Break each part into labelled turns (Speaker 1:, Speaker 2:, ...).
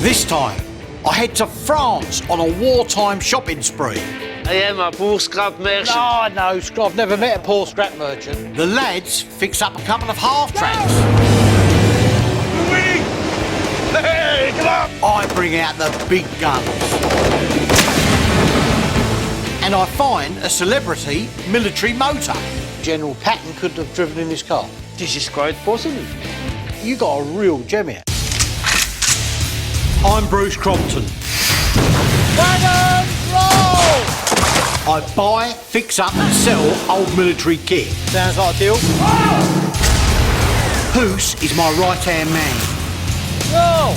Speaker 1: This time, I head to France on a wartime shopping spree.
Speaker 2: I am a poor scrap merchant.
Speaker 3: No, I've never met a poor scrap merchant.
Speaker 1: The lads fix up a couple of half-tracks.
Speaker 2: We're winning! Hey, come on!
Speaker 1: I bring out the big guns. And I find a celebrity military motor.
Speaker 3: General Patton couldn't have driven in this car.
Speaker 2: This is quite possible.
Speaker 3: You got a real gem here.
Speaker 1: I'm Bruce Crompton.
Speaker 3: Wagon roll!
Speaker 1: I buy, fix up and sell old military kit.
Speaker 3: Sounds like a deal.
Speaker 1: Hoos is my right-hand man.
Speaker 3: Whoa!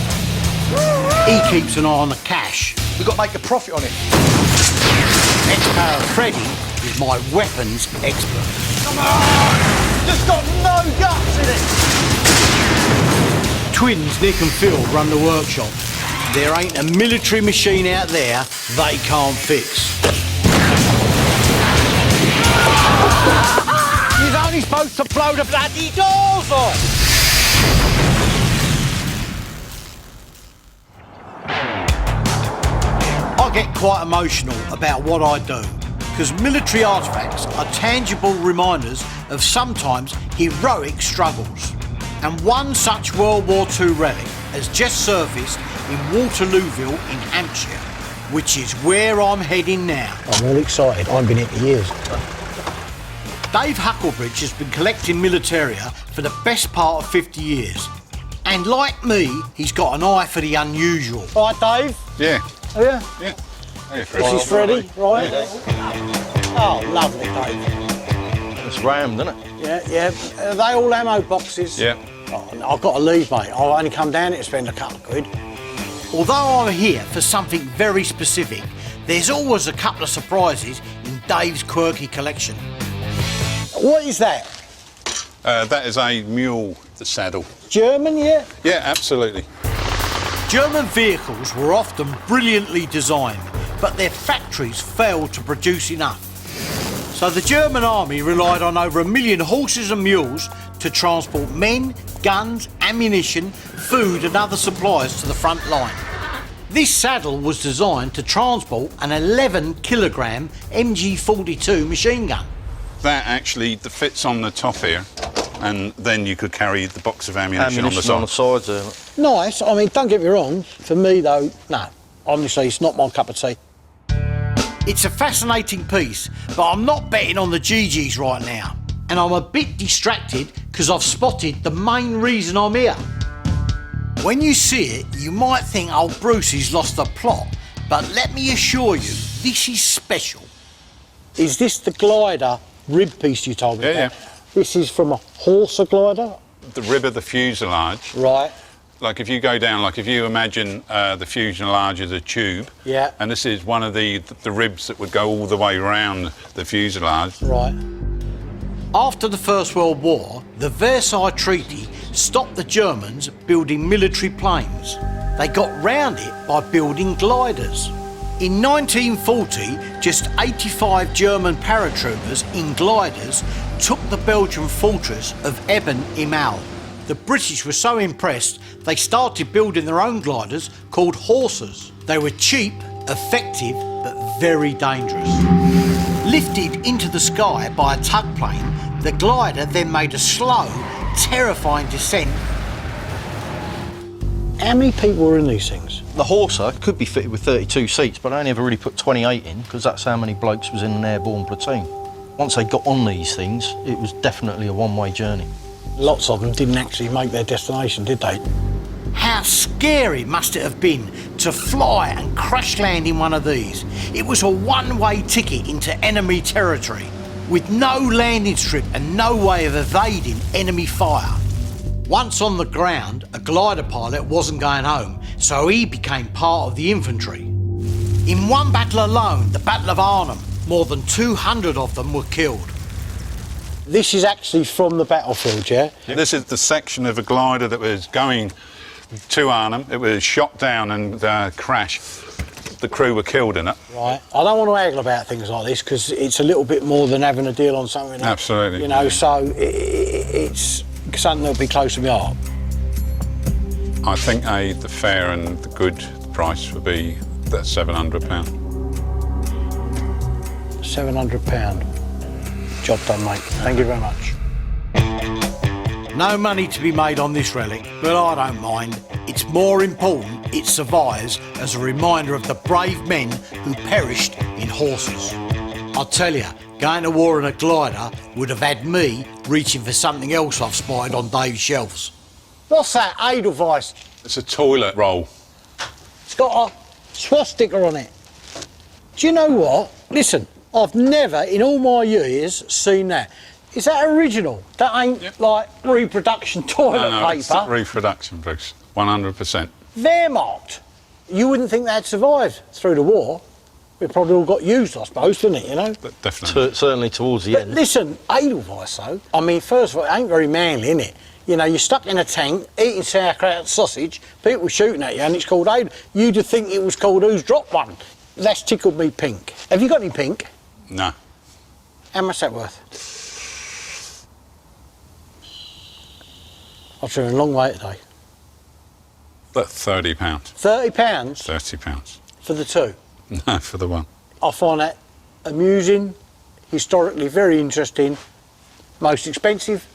Speaker 1: He keeps an eye on the cash.
Speaker 3: We've got to make a profit on it.
Speaker 1: Ex-power Freddy is my weapons expert.
Speaker 3: Come on! Just got no guts in it.
Speaker 1: Twins Nick and Phil run the workshop. There ain't a military machine out there they can't fix.
Speaker 3: You're only supposed to blow the bloody doors off.
Speaker 1: I get quite emotional about what I do, because military artefacts are tangible reminders of sometimes heroic struggles. And one such World War II relic has just surfaced in Waterlooville in Hampshire, which is where I'm heading now.
Speaker 3: I'm all excited. I've been here for years.
Speaker 1: Dave Hucklebridge has been collecting militaria for the best part of 50 years. And like me, he's got an eye for the unusual.
Speaker 3: All right, Dave?
Speaker 4: Yeah.
Speaker 3: Oh, yeah?
Speaker 4: Yeah. Hey,
Speaker 3: This is Freddie, right? Oh, lovely, Dave.
Speaker 5: It's rammed, isn't it?
Speaker 3: Yeah. Are they all ammo boxes?
Speaker 4: Yeah.
Speaker 3: Oh, I've got to leave, mate. I'll only come down here to spend a couple of quid.
Speaker 1: Although I'm here for something very specific, there's always a couple of surprises in Dave's quirky collection.
Speaker 3: What is that?
Speaker 4: That is a mule, the saddle.
Speaker 3: German, yeah?
Speaker 4: Yeah, absolutely.
Speaker 1: German vehicles were often brilliantly designed, but their factories failed to produce enough. So the German army relied on over 1 million horses and mules to transport men, guns, ammunition, food and other supplies to the front line. This saddle was designed to transport an 11-kilogram MG42 machine gun.
Speaker 4: That actually fits on the top here, and then you could carry the box of ammunition on the
Speaker 5: Ammunition on the
Speaker 4: side.
Speaker 5: sides there.
Speaker 3: Nice. I mean, don't get me wrong. For me, though, no. Honestly, it's not my cup of tea.
Speaker 1: It's a fascinating piece, but I'm not betting on the GGs right now. And I'm a bit distracted because I've spotted the main reason I'm here. When you see it, you might think old Bruce has lost the plot, but let me assure you, this is special.
Speaker 3: Is this the glider rib piece you told me about?
Speaker 4: Yeah.
Speaker 3: This is from a horse glider?
Speaker 4: The rib of the fuselage.
Speaker 3: Right.
Speaker 4: Like if you go down, like if you imagine the fuselage as a tube.
Speaker 3: Yeah.
Speaker 4: And this is one of the ribs that would go all the way around the fuselage.
Speaker 3: Right.
Speaker 1: After the First World War, the Versailles Treaty stopped the Germans building military planes. They got round it by building gliders. In 1940, just 85 German paratroopers in gliders took the Belgian fortress of Eben-im-Al. The British were so impressed, they started building their own gliders called horses. They were cheap, effective, but very dangerous. Lifted into the sky by a tug plane, the glider then made a slow, terrifying descent.
Speaker 3: How many people were in these things?
Speaker 5: The Horser could be fitted with 32 seats, but I only ever really put 28 in because that's how many blokes was in an airborne platoon. Once they got on these things, it was definitely a one-way journey.
Speaker 3: Lots of them didn't actually make their destination, did they?
Speaker 1: How scary must it have been to fly and crash land in one of these? It was a one-way ticket into enemy territory, with no landing strip and no way of evading enemy fire. Once on the ground, a glider pilot wasn't going home, so he became part of the infantry. In one battle alone, the Battle of Arnhem, more than 200 of them were killed.
Speaker 3: This is actually from the battlefield, yeah?
Speaker 4: This is the section of a glider that was going to Arnhem. It was shot down and crashed. The crew were killed in it.
Speaker 3: Right. I don't want to haggle about things like this because it's a little bit more than having a deal on something.
Speaker 4: Absolutely.
Speaker 3: You know, so it's something that'll be close to my heart.
Speaker 4: I think the fair and the good price would be that £700.
Speaker 3: £700. Job done, mate. Thank you very much.
Speaker 1: No money to be made on this relic, but I don't mind. It's more important it survives as a reminder of the brave men who perished in horses. I'll tell you, going to war in a glider would have had me reaching for something else I've spotted on Dave's shelves.
Speaker 3: What's that, Edelweiss?
Speaker 4: It's a toilet roll.
Speaker 3: It's got a swastika on it. Do you know what? Listen, I've never in all my years seen that. Is that original? That ain't like reproduction toilet
Speaker 4: No,
Speaker 3: paper.
Speaker 4: it's reproduction, Bruce. 100%.
Speaker 3: Wehrmacht. You wouldn't think that survived through the war. It probably all got used, I suppose, didn't it, you know?
Speaker 4: But definitely.
Speaker 5: Certainly towards the
Speaker 3: But
Speaker 5: end.
Speaker 3: listen, Edelweiss, though, I mean, first of all, it ain't very manly, innit? You know, you're stuck in a tank, eating sauerkraut and sausage, people shooting at you, and it's called Edelweiss. You'd think it was called Who's Dropped One? That's tickled me pink. Have you got any pink?
Speaker 4: No.
Speaker 3: How much that worth? I've driven a long way today.
Speaker 4: But £30.
Speaker 3: £30
Speaker 4: £30.
Speaker 3: for the two.
Speaker 4: No, for the one.
Speaker 3: I find that amusing, historically very interesting, most expensive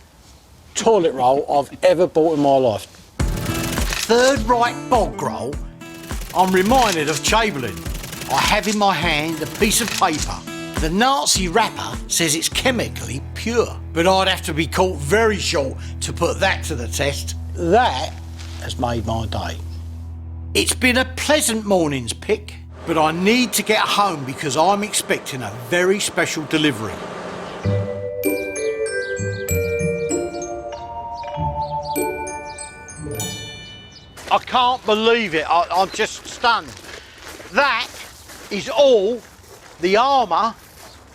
Speaker 3: toilet roll I've ever bought in my life.
Speaker 1: Third right bog roll, I'm reminded of Chamberlain. I have in my hand a piece of paper. The Nazi wrapper says it's chemically pure, but I'd have to be caught very short to put that to the test.
Speaker 3: That has made my day.
Speaker 1: It's been a pleasant morning's pick, but I need to get home because I'm expecting a very special delivery. I can't believe it. I'm just stunned. That is all the armour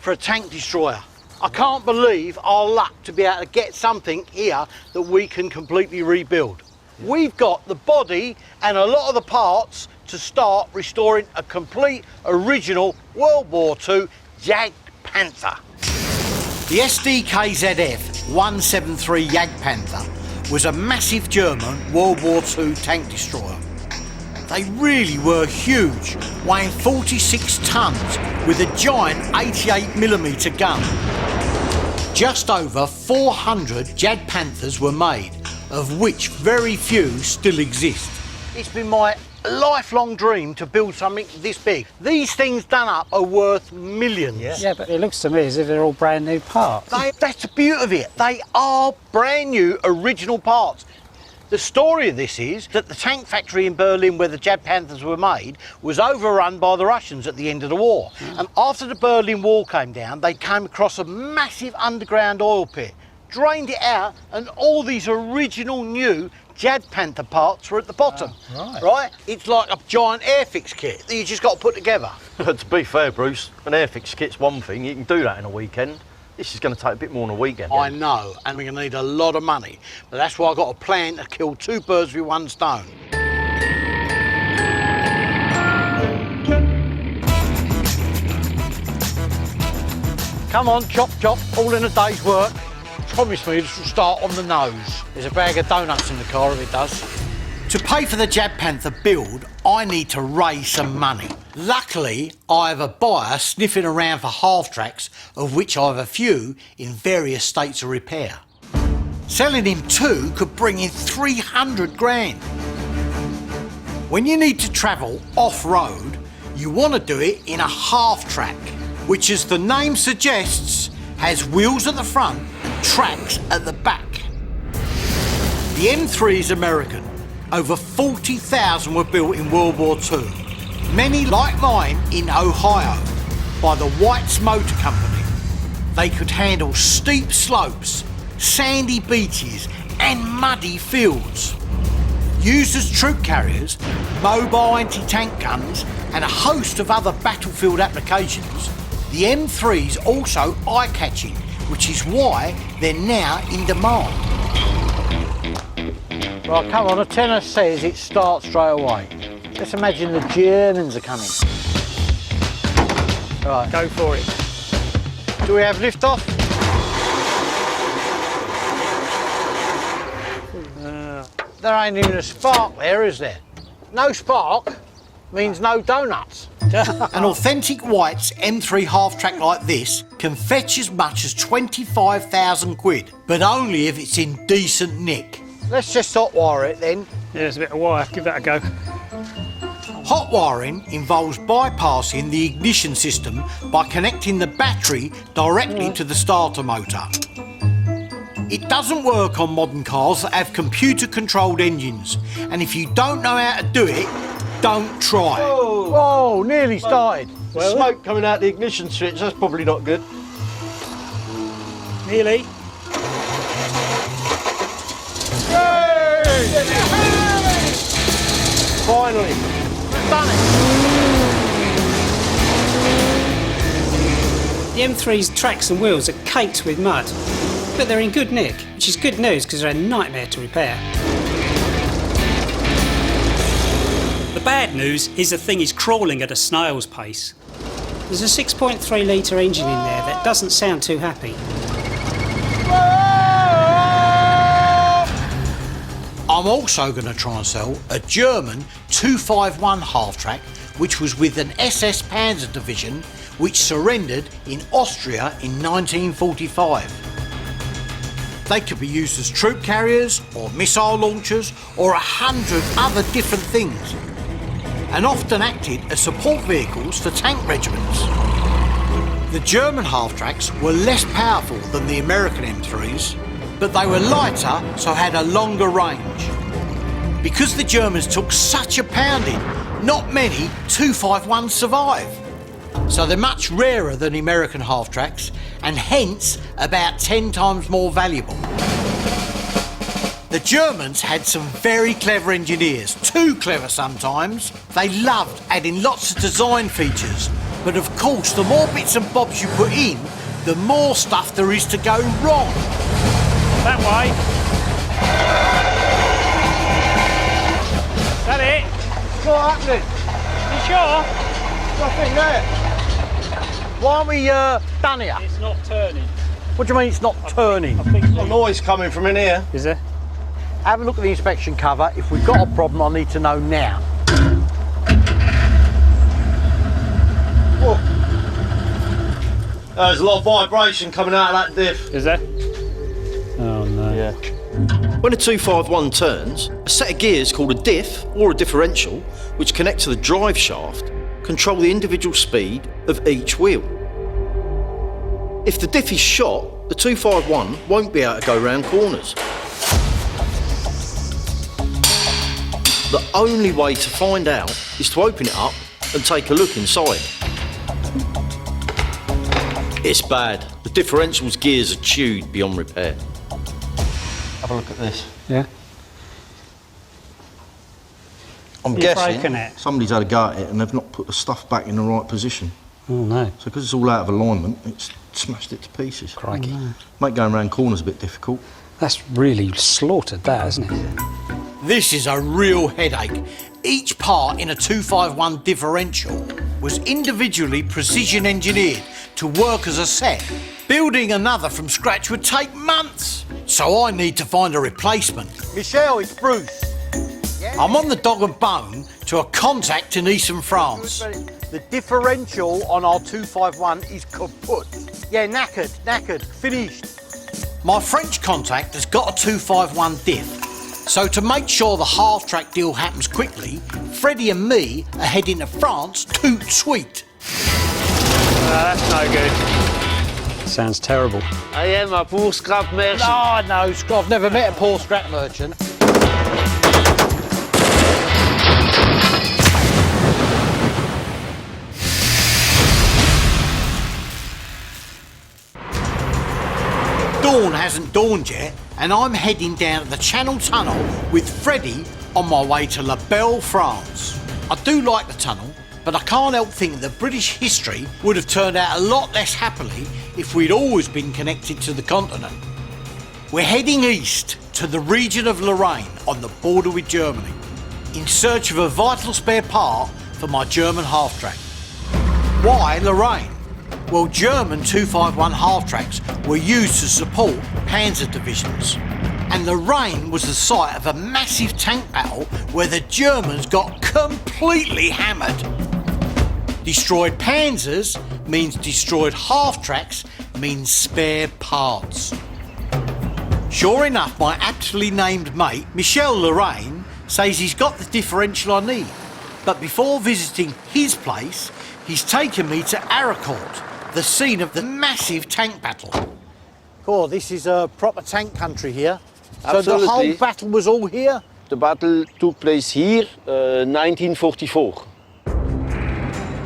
Speaker 1: for a tank destroyer. I can't believe our luck to be able to get something here that we can completely rebuild. We've got the body and a lot of the parts to start restoring a complete original World War II Jagdpanther. The SDKZF 173 Jagdpanther was a massive German World War II tank destroyer. They really were huge, weighing 46 tonnes with a giant 88mm gun. Just over 400 Jagdpanthers were made, of which very few still exist. It's been my lifelong dream to build something this big. These things done up are worth millions.
Speaker 6: Yeah, but it looks to me as if they're all brand new parts.
Speaker 1: That's the beauty of it. They are brand new original parts. The story of this is that the tank factory in Berlin where the Jagdpanthers were made was overrun by the Russians at the end of the war. And after the Berlin Wall came down, they came across a massive underground oil pit, drained it out, and all these original new Jagdpanther parts were at the bottom. Right? It's like a giant airfix kit that you just got to put together.
Speaker 5: To be fair, Bruce, an airfix kit's one thing. You can do that in a weekend. This is going to take a bit more than a weekend.
Speaker 1: I know, and we're going to need a lot of money. But that's why I've got a plan to kill two birds with one stone. Come on, chop, chop, all in a day's work. Promise me this will start on the nose. There's a bag of donuts in the car if it does. To pay for the Jagdpanther build, I need to raise some money. Luckily, I have a buyer sniffing around for half-tracks, of which I have a few in various states of repair. Selling him two could bring in 300 grand. When you need to travel off-road, you want to do it in a half-track, which, as the name suggests, has wheels at the front and tracks at the back. The M3 is American. Over 40,000 were built in World War II. Many, like mine, in Ohio, by the White's Motor Company. They could handle steep slopes, sandy beaches and muddy fields. Used as troop carriers, mobile anti-tank guns and a host of other battlefield applications, the M3's also eye-catching, which is why they're now in demand. Right, come on, a tenor says it starts straight away. Let's imagine the Germans are coming. Right, go for it. Do we have liftoff?
Speaker 3: There ain't even a spark there, is there? No spark means no donuts.
Speaker 1: An authentic White's M3 half-track like this can fetch as much as 25,000 quid, but only if it's in decent nick.
Speaker 3: Let's just hot wire it then.
Speaker 6: Yeah, there's a bit of wire. Give that a go.
Speaker 1: Hot wiring involves bypassing the ignition system by connecting the battery directly to the starter motor. It doesn't work on modern cars that have computer-controlled engines, and if you don't know how to do it, don't try.
Speaker 3: Oh, nearly started.
Speaker 5: Smoke coming out the ignition switch, that's probably not good.
Speaker 6: Nearly.
Speaker 5: Finally.
Speaker 3: Done it.
Speaker 6: The M3's tracks and wheels are caked with mud, but they're in good nick, which is good news because they're a nightmare to repair.
Speaker 7: The bad news is the thing is crawling at a snail's pace.
Speaker 6: There's a 6.3 litre engine in there that doesn't sound too happy.
Speaker 1: I'm also going to try and sell a German 251 half-track, which was with an SS Panzer division, which surrendered in Austria in 1945. They could be used as troop carriers, or missile launchers, or 100 other different things, and often acted as support vehicles for tank regiments. The German half-tracks were less powerful than the American M3s, but they were lighter, so had a longer range. Because the Germans took such a pounding, not many 251s survive. So they're much rarer than American half-tracks, and hence about 10 times more valuable. The Germans had some very clever engineers, too clever sometimes. They loved adding lots of design features, but of course the more bits and bobs you put in, the more stuff there is to go wrong.
Speaker 6: That way. That it?
Speaker 3: What's happening?
Speaker 6: You sure?
Speaker 3: Nothing there. Why aren't we done here?
Speaker 6: It's not turning.
Speaker 3: What do you mean it's not turning?
Speaker 5: A noise coming from in here.
Speaker 6: Is there?
Speaker 3: Have a look at the inspection cover. If we've got a problem, I need to know now.
Speaker 5: Whoa. There's a lot of vibration coming out of that diff.
Speaker 6: Is there? Oh no.
Speaker 5: Yeah. When a 251 turns, a set of gears called a diff or a differential, which connect to the drive shaft, control the individual speed of each wheel. If the diff is shot, the 251 won't be able to go round corners. The only way to find out is to open it up and take a look inside. It's bad. The differential's gears are chewed beyond repair. Have a look at this.
Speaker 6: Yeah.
Speaker 5: I'm
Speaker 6: You've
Speaker 5: guessing
Speaker 6: broken it.
Speaker 5: somebody's had a go at it and they've not put the stuff back in the right position.
Speaker 6: Oh no.
Speaker 5: So because it's all out of alignment, it's smashed it to pieces.
Speaker 6: Crikey. Oh, no.
Speaker 5: Make going around corners a bit difficult.
Speaker 6: That's really slaughtered that, isn't it?
Speaker 1: This is a real headache. Each part in a 251 differential was individually precision engineered to work as a set. Building another from scratch would take months, so I need to find a replacement.
Speaker 3: Michelle, it's Bruce.
Speaker 1: I'm on the dog and bone to a contact in Eastern France.
Speaker 3: The differential on our 251 is kaput. Yeah, knackered, finished.
Speaker 1: My French contact has got a 251 diff, so to make sure the half-track deal happens quickly, Freddie and me are heading to France tout de suite.
Speaker 6: That's no good. Sounds terrible.
Speaker 2: I am a poor scrap merchant.
Speaker 3: Oh no, I've never met a poor scrap merchant.
Speaker 1: Dawn hasn't dawned yet, and I'm heading down to the Channel Tunnel with Freddie on my way to La Belle, France. I do like the tunnel, but I can't help thinking that British history would have turned out a lot less happily if we'd always been connected to the continent. We're heading east to the region of Lorraine on the border with Germany, in search of a vital spare part for my German half-track. Why Lorraine? Well, German 251 half-tracks were used to support panzer divisions. And Lorraine was the site of a massive tank battle where the Germans got completely hammered. Destroyed panzers means destroyed half-tracks, means spare parts. Sure enough, my aptly named mate, Michel Lorraine, says he's got the differential I need. But before visiting his place, he's taken me to Aracourt, the scene of the massive tank battle.
Speaker 3: Cool, this is a proper tank country here. So the
Speaker 2: Absolutely.
Speaker 3: whole battle was all here?
Speaker 2: The battle took place here, 1944.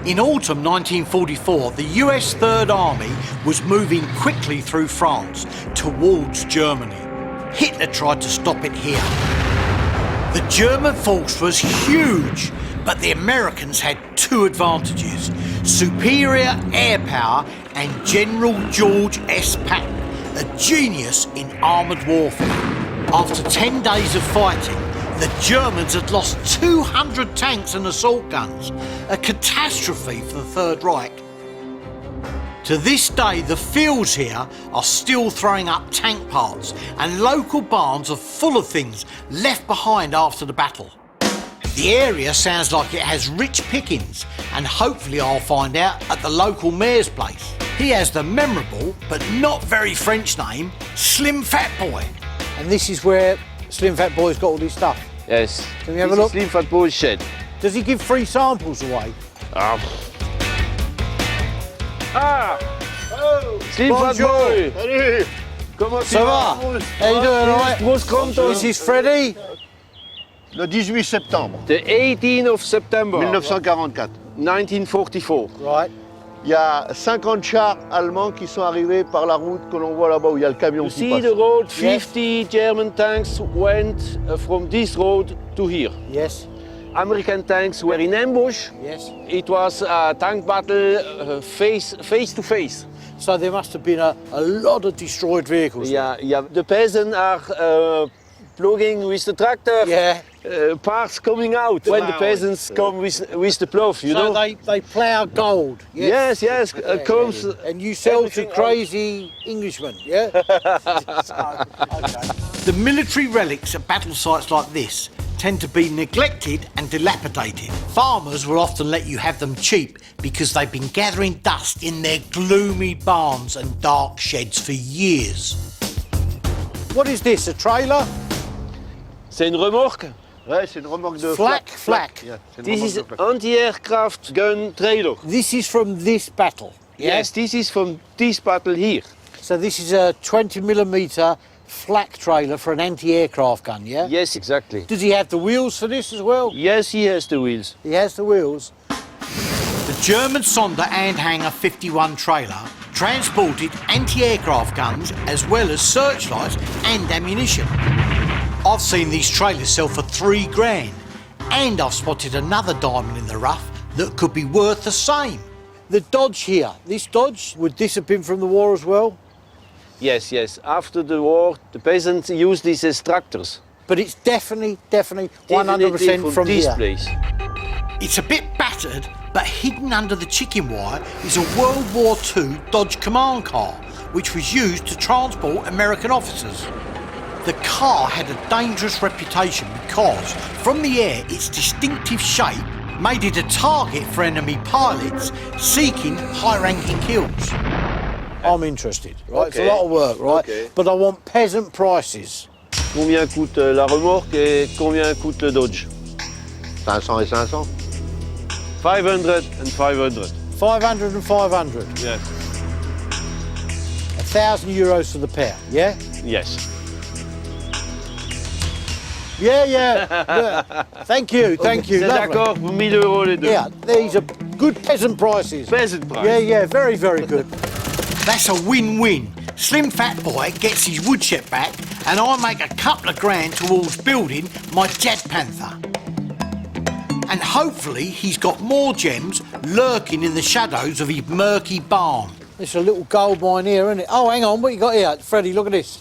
Speaker 1: In autumn 1944, the US Third Army was moving quickly through France towards Germany. Hitler tried to stop it here. The German force was huge, but the Americans had two advantages: superior air power and General George S. Patton, a genius in armoured warfare. After 10 days of fighting, the Germans had lost 200 tanks and assault guns, a catastrophe for the Third Reich. To this day, the fields here are still throwing up tank parts, and local barns are full of things left behind after the battle. The area sounds like it has rich pickings, and hopefully I'll find out at the local mayor's place. He has the memorable, but not very French name, Slim Fat Boy.
Speaker 3: And this is where Slim Fat Boy's got all this stuff.
Speaker 2: Yes.
Speaker 3: Can we have a
Speaker 2: This
Speaker 3: look?
Speaker 2: is Slim Fat Boy's shed.
Speaker 3: Does he give free samples away?
Speaker 2: Ah. Slim Fat
Speaker 3: Bonjour.
Speaker 2: Boy. Salut. Comment tu
Speaker 3: Ça
Speaker 2: vas?
Speaker 3: va? How you doing, all right?
Speaker 2: Bruce Crompton.
Speaker 3: This is Freddie.
Speaker 8: Le 18 septembre
Speaker 2: The 18th of September
Speaker 8: 1944.
Speaker 2: 1944.
Speaker 3: Right.
Speaker 8: Il y a 50 chars allemands qui sont arrivés par la route que l'on voit là-bas où il y a le camion
Speaker 2: You
Speaker 8: qui
Speaker 2: see
Speaker 8: passe.
Speaker 2: the road,
Speaker 3: Yes.
Speaker 2: 50 German tanks went from this road to here.
Speaker 3: Yes.
Speaker 2: American tanks were in ambush.
Speaker 3: Yes.
Speaker 2: It was a tank battle face to face.
Speaker 3: So there must have been a lot of destroyed vehicles.
Speaker 2: Yeah, the peasants are plugging with the tractor.
Speaker 3: Yeah.
Speaker 2: Parts coming out when the
Speaker 8: plow.
Speaker 2: peasants come with the plough, you
Speaker 3: So
Speaker 2: know?
Speaker 3: they plough gold.
Speaker 2: Yes, comes.
Speaker 3: And you sell to
Speaker 2: everything
Speaker 3: crazy Englishmen, yeah? Okay.
Speaker 1: The military relics at battle sites like this tend to be neglected and dilapidated. Farmers will often let you have them cheap because they've been gathering dust in their gloomy barns and dark sheds for years.
Speaker 3: What is this, a trailer?
Speaker 2: C'est une remorque.
Speaker 8: Ouais, c'est une remorque de
Speaker 3: Flak.
Speaker 8: Yeah, c'est une
Speaker 2: This
Speaker 8: remorque
Speaker 2: is
Speaker 8: de flak.
Speaker 2: anti-aircraft gun trailer.
Speaker 3: This is from this battle. yeah?
Speaker 2: Yes, this is from this battle here.
Speaker 3: So this is a 20mm flak trailer for an anti-aircraft gun, yeah?
Speaker 2: Yes, exactly.
Speaker 3: Does he have the wheels for this as well?
Speaker 2: Yes, he has the wheels.
Speaker 3: He has the wheels.
Speaker 1: The German Sonder Anhänger 51 trailer transported anti-aircraft guns as well as searchlights and ammunition. I've seen these trailers sell for £3,000, and I've spotted another diamond in the rough that could be worth the same.
Speaker 3: The Dodge here, this Dodge, would this have been from the war as well?
Speaker 2: Yes. After the war, the peasants used these as tractors.
Speaker 3: But it's definitely 100%
Speaker 2: Definitely
Speaker 3: from
Speaker 2: this
Speaker 3: here.
Speaker 2: place.
Speaker 1: It's a bit battered, but hidden under the chicken wire is a World War II Dodge command car, which was used to transport American officers. The car had a dangerous reputation because, from the air, its distinctive shape made it a target for enemy pilots seeking high-ranking kills.
Speaker 3: I'm interested, right? It's a
Speaker 2: Okay.
Speaker 3: lot of work, right?
Speaker 2: Okay.
Speaker 3: But I want peasant prices.
Speaker 2: Combien coûte la remorque et combien coûte le Dodge?
Speaker 8: 500 et 500.
Speaker 2: 500 and 500.
Speaker 3: 500 and 500.
Speaker 2: Yes.
Speaker 3: €1,000 for the pair, yeah?
Speaker 2: Yes.
Speaker 3: Yeah. Thank you.
Speaker 2: C'est
Speaker 3: Lovely.
Speaker 2: d'accord, 1000 euros les deux.
Speaker 3: Yeah, these are good peasant prices.
Speaker 2: Peasant price.
Speaker 3: Yeah, very, very good.
Speaker 1: That's a win-win. Slim Fat Boy gets his woodshed back, and I make a couple of grand towards building my Jagdpanther. And hopefully he's got more gems lurking in the shadows of his murky barn.
Speaker 3: It's a little gold mine here, isn't it? Oh, hang on, what you got here? Freddie, look at this.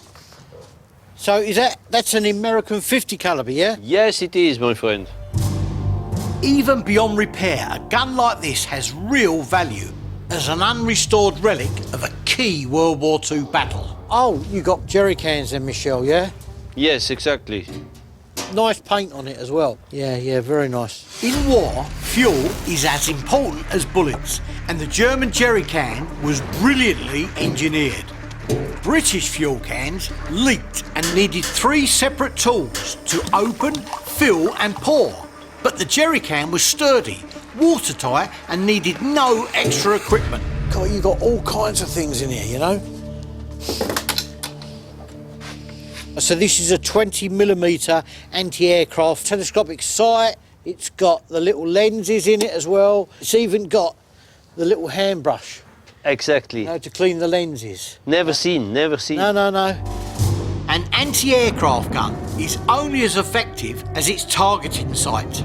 Speaker 3: So that's an American 50 calibre, yeah?
Speaker 2: Yes, it is, my friend.
Speaker 1: Even beyond repair, a gun like this has real value as an unrestored relic of a key World War II battle.
Speaker 3: Oh, you got jerry cans then, Michelle, yeah?
Speaker 2: Yes, exactly.
Speaker 3: Nice paint on it as well. Yeah, very nice.
Speaker 1: In war, fuel is as important as bullets, and the German jerry can was brilliantly engineered. British fuel cans leaked and needed 3 separate tools to open, fill and pour. But the jerry can was sturdy, watertight and needed no extra equipment.
Speaker 3: God, you got all kinds of things in here, you know? So this is a 20mm anti-aircraft telescopic sight. It's got the little lenses in it as well. It's even got the little hand brush,
Speaker 2: Exactly.
Speaker 3: you know, to clean the lenses.
Speaker 2: Never seen.
Speaker 3: No.
Speaker 1: An anti-aircraft gun is only as effective as its targeting sight.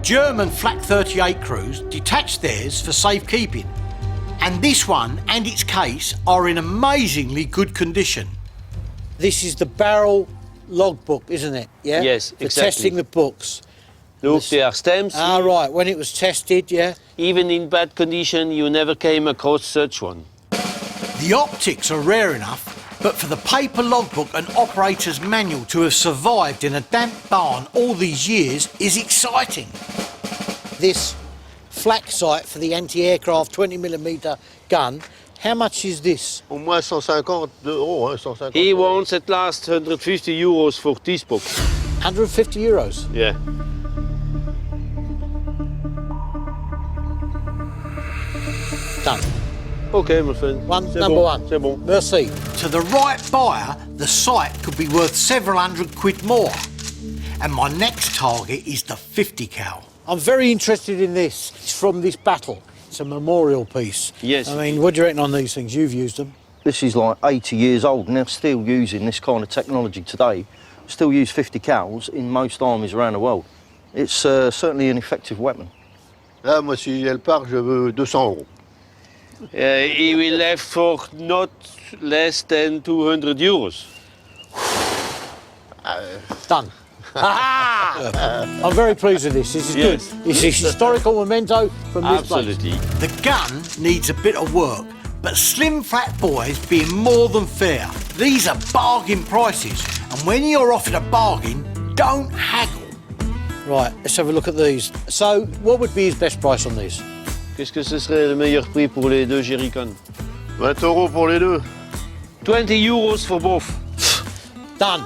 Speaker 1: German Flak 38 crews detached theirs for safekeeping, and this one and its case are in amazingly good condition.
Speaker 3: This is the barrel logbook, isn't it? Yeah?
Speaker 2: Yes,
Speaker 3: For
Speaker 2: exactly.
Speaker 3: testing the books.
Speaker 2: Look, there are stamps.
Speaker 3: Ah, right, when it was tested, yeah.
Speaker 2: Even in bad condition, you never came across such one.
Speaker 1: The optics are rare enough, but for the paper logbook and operator's manual to have survived in a damp barn all these years is exciting.
Speaker 3: This flak sight for the anti-aircraft 20mm gun, how much is this?
Speaker 8: Au moins 150 euros, hein, 150.
Speaker 2: He wants at last 150 euros for this book.
Speaker 3: 150 euros.
Speaker 2: Yeah.
Speaker 3: Done.
Speaker 2: Okay, my friend. C'est
Speaker 3: Number
Speaker 2: bon,
Speaker 3: one.
Speaker 2: C'est bon.
Speaker 3: Merci.
Speaker 1: To the right buyer, the sight could be worth several £100 more. And my next target is the 50 cal.
Speaker 3: I'm very interested in this. It's from this battle. It's a memorial piece.
Speaker 2: Yes.
Speaker 3: I mean, what do you reckon on these things? You've used them.
Speaker 5: This is like 80 years old and they're still using this kind of technology today. Still use 50 cals in most armies around the world. It's certainly an effective weapon.
Speaker 8: Là, moi, si elle part, je veux 200 euros.
Speaker 2: He will have for not less than 200 euros.
Speaker 3: Done. I'm very pleased with this. This is
Speaker 2: Yes.
Speaker 3: good. It's a historical memento from this place.
Speaker 2: Absolutely.
Speaker 1: The gun needs a bit of work, but Slim Flat Boys being more than fair. These are bargain prices, and when you're offered a bargain, don't haggle.
Speaker 3: Right, let's have a look at these. So, what would be his best price on these?
Speaker 2: Qu'est-ce que ce serait le meilleur prix pour les deux jerrycans?
Speaker 8: 20 euros pour les deux.
Speaker 2: 20 euros for both.
Speaker 3: Done.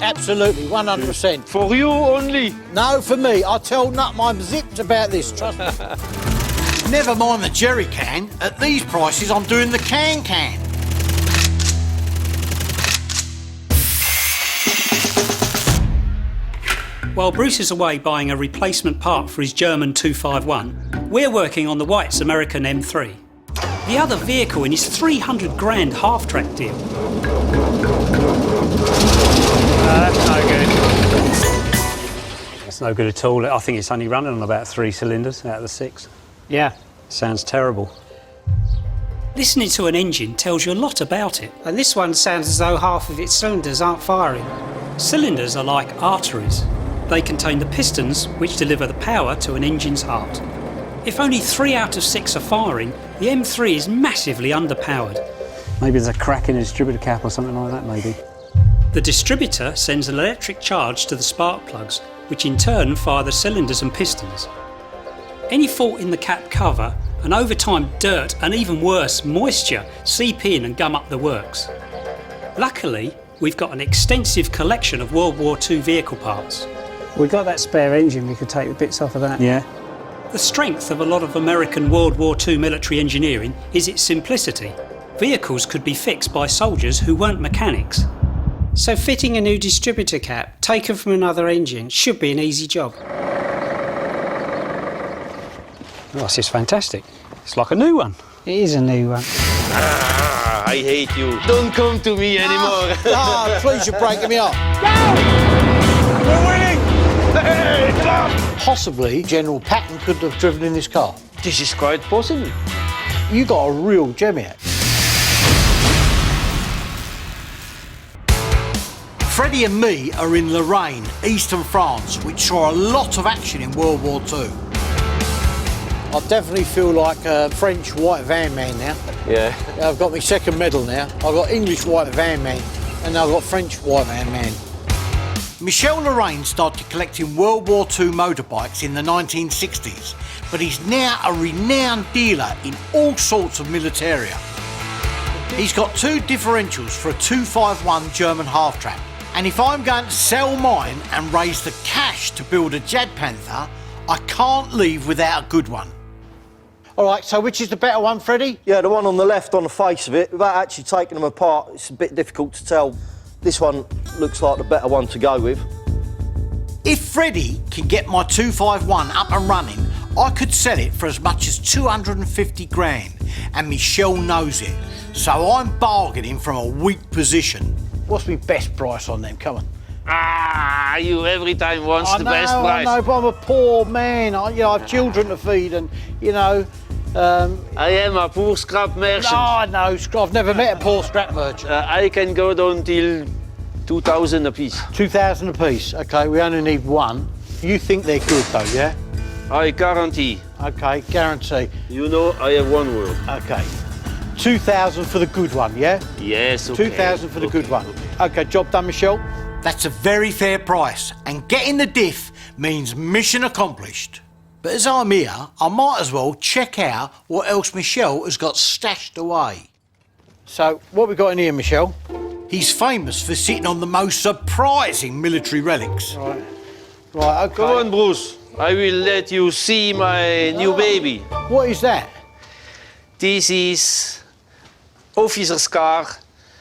Speaker 3: Absolutely, 100%.
Speaker 2: For you only.
Speaker 3: No, for me. I'll tell Nut I'm zipped about this, trust me.
Speaker 1: Never mind the jerry can. At these prices, I'm doing the can.
Speaker 7: While Bruce is away buying a replacement part for his German 251, we're working on the White's American M3. The other vehicle in his 300 grand half-track deal.
Speaker 6: That's no good. That's no good at all. I think it's only running on about 3 cylinders out of the 6.
Speaker 3: Yeah.
Speaker 6: Sounds terrible.
Speaker 7: Listening to an engine tells you a lot about it.
Speaker 6: And this one sounds as though half of its cylinders aren't firing.
Speaker 7: Cylinders are like arteries. They contain the pistons which deliver the power to an engine's heart. If only 3 out of 6 are firing, the M3 is massively underpowered.
Speaker 6: Maybe there's a crack in the distributor cap or something like that, maybe.
Speaker 7: The distributor sends an electric charge to the spark plugs, which in turn fire the cylinders and pistons. Any fault in the cap cover, and over time dirt and even worse, moisture, seep in and gum up the works. Luckily, we've got an extensive collection of World War II vehicle parts.
Speaker 6: We got that spare engine, we could take the bits off of that. Yeah.
Speaker 7: The strength of a lot of American World War II military engineering is its simplicity. Vehicles could be fixed by soldiers who weren't mechanics.
Speaker 6: So fitting a new distributor cap, taken from another engine, should be an easy job. Oh, this is fantastic. It's like a new one. It is a new one.
Speaker 2: Ah, I hate you. Don't come to me anymore.
Speaker 3: Please, you're breaking me up.
Speaker 2: We're winning! Hey,
Speaker 3: Possibly, General Patton could have driven in this car.
Speaker 2: this is quite possible.
Speaker 3: You got a real gem here.
Speaker 1: Freddie and me are in Lorraine, eastern France, which saw a lot of action in World War II.
Speaker 3: I definitely feel like a French white van man now.
Speaker 2: Yeah.
Speaker 3: I've got my second medal now. I've got English white van man, and now I've got French white van man.
Speaker 1: Michel Lorraine started collecting World War II motorbikes in the 1960s, but he's now a renowned dealer in all sorts of militaria. He's got 2 differentials for a 251 German half-trap, and if I'm going to sell mine and raise the cash to build a Jagdpanther, I can't leave without a good one. All right, so which is the better one, Freddie?
Speaker 5: Yeah, the one on the left on the face of it, without actually taking them apart, it's a bit difficult to tell. This one looks like the better one to go with.
Speaker 1: If Freddie can get my 251 up and running, I could sell it for as much as 250 grand, and Michel knows it. So I'm bargaining from a weak position. What's my best price on them? Come on.
Speaker 2: Ah, you every time wants the best price.
Speaker 1: I know, but I'm a poor man. I have children to feed, and
Speaker 2: I am a poor scrap merchant.
Speaker 1: No, I've never met a poor scrap merchant.
Speaker 2: I can go down till 2,000 a piece.
Speaker 1: 2,000 a piece. Okay, we only need one. You think they're good though, yeah?
Speaker 2: I guarantee.
Speaker 1: Okay, guarantee.
Speaker 2: You know, I have one word.
Speaker 1: Okay. 2,000 for the good one, yeah?
Speaker 2: Yes, okay.
Speaker 1: 2,000 for the good one. Okay, job done, Michel. That's a very fair price, and getting the diff means mission accomplished. But as I'm here, I might as well check out what else Michel has got stashed away. So, what we got in here, Michel? He's famous for sitting on the most surprising military relics. Right, okay.
Speaker 2: Come on, Bruce. I will let you see my new baby.
Speaker 1: What is that?
Speaker 2: This is officer's car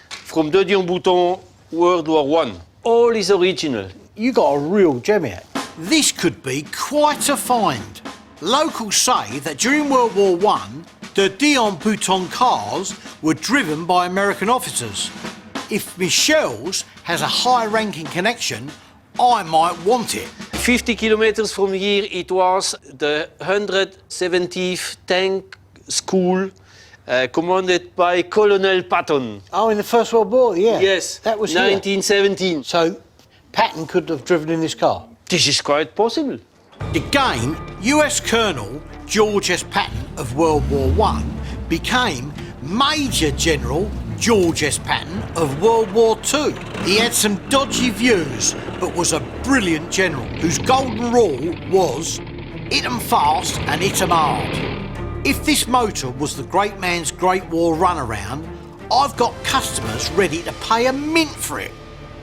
Speaker 2: from Dodion-Bouton, World War I. All is original.
Speaker 1: You got a real gem here. This could be quite a find. Locals say that during World War I, the Dodion-Bouton cars were driven by American officers. If Michel's has a high-ranking connection, I might want it.
Speaker 2: 50 kilometers from here, it was the 170th Tank School, commanded by Colonel Patton.
Speaker 1: Oh, in the First World War, yeah.
Speaker 2: Yes,
Speaker 1: that was
Speaker 2: 1917.
Speaker 1: So, Patton could have driven in this car?
Speaker 2: This is quite possible.
Speaker 1: Again, US Colonel George S. Patton of World War I became Major General George S. Patton of World War II. He had some dodgy views, but was a brilliant general whose golden rule was hit 'em fast and hit 'em hard. If this motor was the great man's Great War runaround, I've got customers ready to pay a mint for it.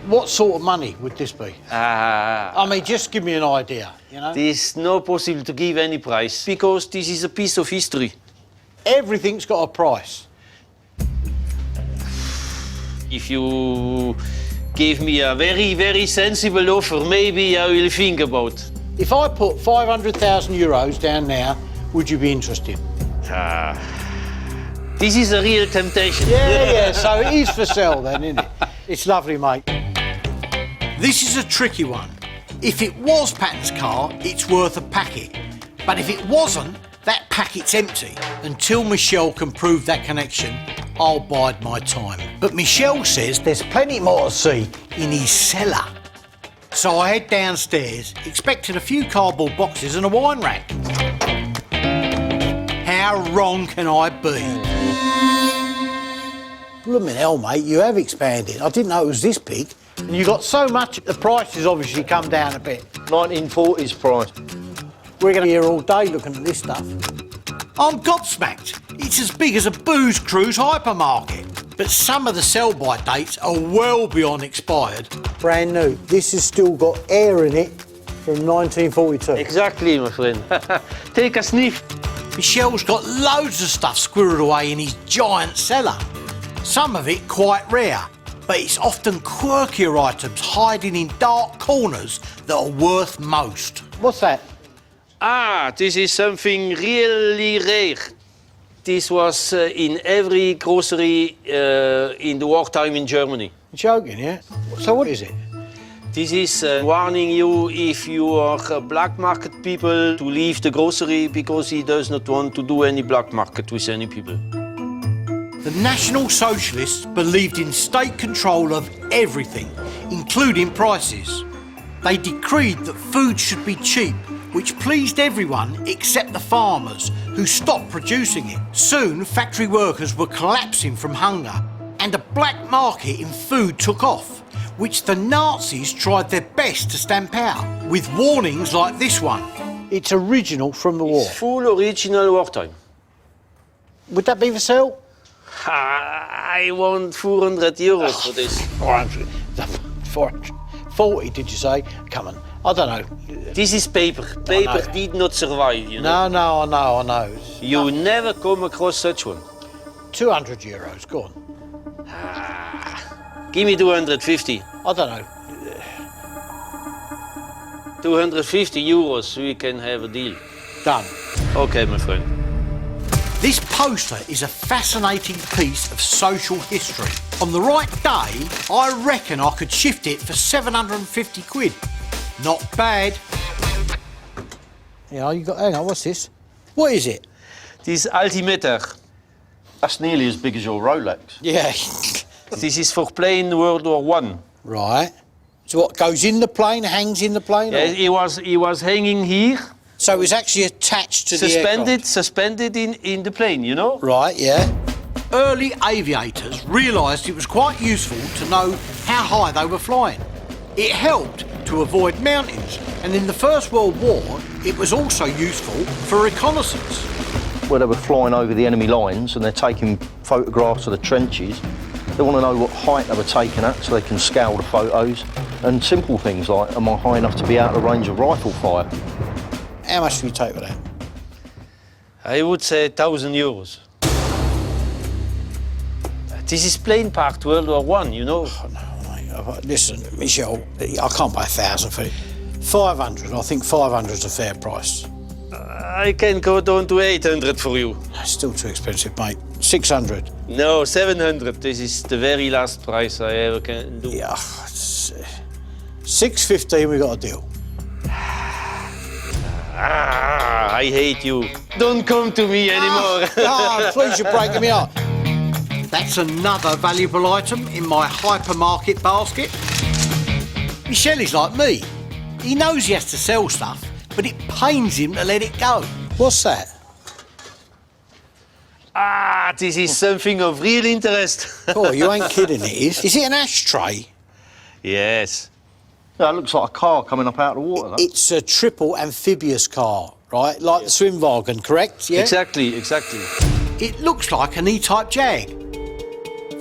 Speaker 1: What sort of money would this be? I mean, just give me an idea, you know?
Speaker 2: It's not possible to give any price, because this is a piece of history.
Speaker 1: Everything's got a price.
Speaker 2: If you give me a very, very sensible offer, maybe I will think about.
Speaker 1: If I put 500,000 euros down now, would you be interested?
Speaker 2: This is a real temptation.
Speaker 1: Yeah, so it is for sale then, isn't it? It's lovely, mate. This is a tricky one. If it was Patton's car, it's worth a packet. But if it wasn't, that packet's empty. Until Michel can prove that connection, I'll bide my time. But Michel says there's plenty more to see in his cellar. So I head downstairs, expecting a few cardboard boxes and a wine rack. How wrong can I be? Blooming hell, mate, you have expanded. I didn't know it was this big. And you got so much, the price has obviously come down a bit.
Speaker 5: 1940s price.
Speaker 1: We're going to be here all day looking at this stuff. I'm gobsmacked. It's as big as a booze cruise hypermarket. But some of the sell-by dates are well beyond expired. Brand new. This has still got air in it from 1942.
Speaker 2: Exactly, my friend. Take a sniff.
Speaker 1: Michel's got loads of stuff squirreled away in his giant cellar. Some of it quite rare, but it's often quirkier items hiding in dark corners that are worth most. What's that?
Speaker 2: This is something really rare. This was in every grocery in the wartime in Germany.
Speaker 1: You're joking, yeah? So what is it?
Speaker 2: This is warning you if you are black market people to leave the grocery because he does not want to do any black market with any people.
Speaker 1: The National Socialists believed in state control of everything, including prices. They decreed that food should be cheap, which pleased everyone except the farmers, who stopped producing it. Soon, factory workers were collapsing from hunger, and a black market in food took off, which the Nazis tried their best to stamp out, with warnings like this one.
Speaker 3: It's original from the war.
Speaker 2: Full original Wartime.
Speaker 3: Would that be for sale?
Speaker 2: I want 400 euros for this.
Speaker 3: 400. 440, did you say? Come on. I don't know.
Speaker 2: This is paper. Paper did not survive, you know.
Speaker 3: No, I know.
Speaker 2: You never come across such one.
Speaker 3: 200 euros, go on.
Speaker 2: Give me 250.
Speaker 3: I don't know.
Speaker 2: 250 euros, we can have a deal.
Speaker 3: Done.
Speaker 2: Okay, my friend.
Speaker 1: This poster is a fascinating piece of social history. On the right day, I reckon I could shift it for 750 quid. Not bad.
Speaker 3: Yeah, hang on, what's this? What is it?
Speaker 2: This altimeter.
Speaker 5: That's nearly as big as your Rolex.
Speaker 3: Yeah.
Speaker 2: This is for playing World War One.
Speaker 3: Right. So what, goes in the plane, hangs in the plane?
Speaker 2: Yeah, he was hanging here,
Speaker 3: So it was actually attached to the aircraft?
Speaker 2: suspended in the plane, you know?
Speaker 3: Right, yeah.
Speaker 1: Early aviators realised it was quite useful to know how high they were flying. It helped to avoid mountains, and in the First World War, it was also useful for reconnaissance.
Speaker 5: Where they were flying over the enemy lines and they're taking photographs of the trenches. They want to know what height they were taken at so they can scale the photos. And simple things like, am I high enough to be out of range of rifle fire?
Speaker 3: How much do you take for that?
Speaker 2: I would say 1,000 euros. This is plane part World War One, you know?
Speaker 3: Oh, no, mate. Listen, Michel, I can't pay 1,000 for it. 500, I think 500 is a fair price.
Speaker 2: I can go down to 800 for you.
Speaker 3: That's still too expensive, mate. 600.
Speaker 2: No, 700. This is the very last price I ever can do.
Speaker 3: Yeah, 650, we got a deal.
Speaker 2: I hate you. Don't come to me anymore.
Speaker 3: Please, you're breaking me up.
Speaker 1: That's another valuable item in my hypermarket basket. Michel is like me. He knows he has to sell stuff, but it pains him to let it go.
Speaker 3: What's that?
Speaker 2: This is something of real interest.
Speaker 3: Oh, you ain't kidding, it is. Is it an ashtray?
Speaker 2: Yes.
Speaker 5: Yeah, it looks like a car coming up out of the water, though.
Speaker 3: It's a triple amphibious car, right? Like the Swimwagen, correct? Yeah?
Speaker 2: Exactly.
Speaker 1: It looks like an E-Type Jag.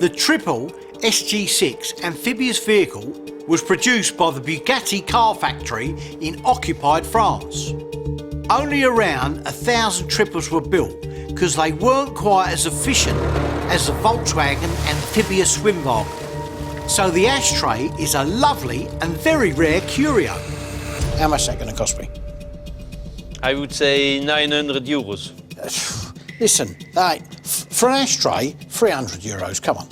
Speaker 1: The triple SG6 amphibious vehicle was produced by the Bugatti car factory in occupied France. Only around 1,000 triples were built because they weren't quite as efficient as the Volkswagen amphibious Swimwagen. So the ashtray is a lovely and very rare curio.
Speaker 3: How much is that going to cost me?
Speaker 2: I would say 900 euros.
Speaker 3: Listen, hey, for an ashtray, 300 euros, come on.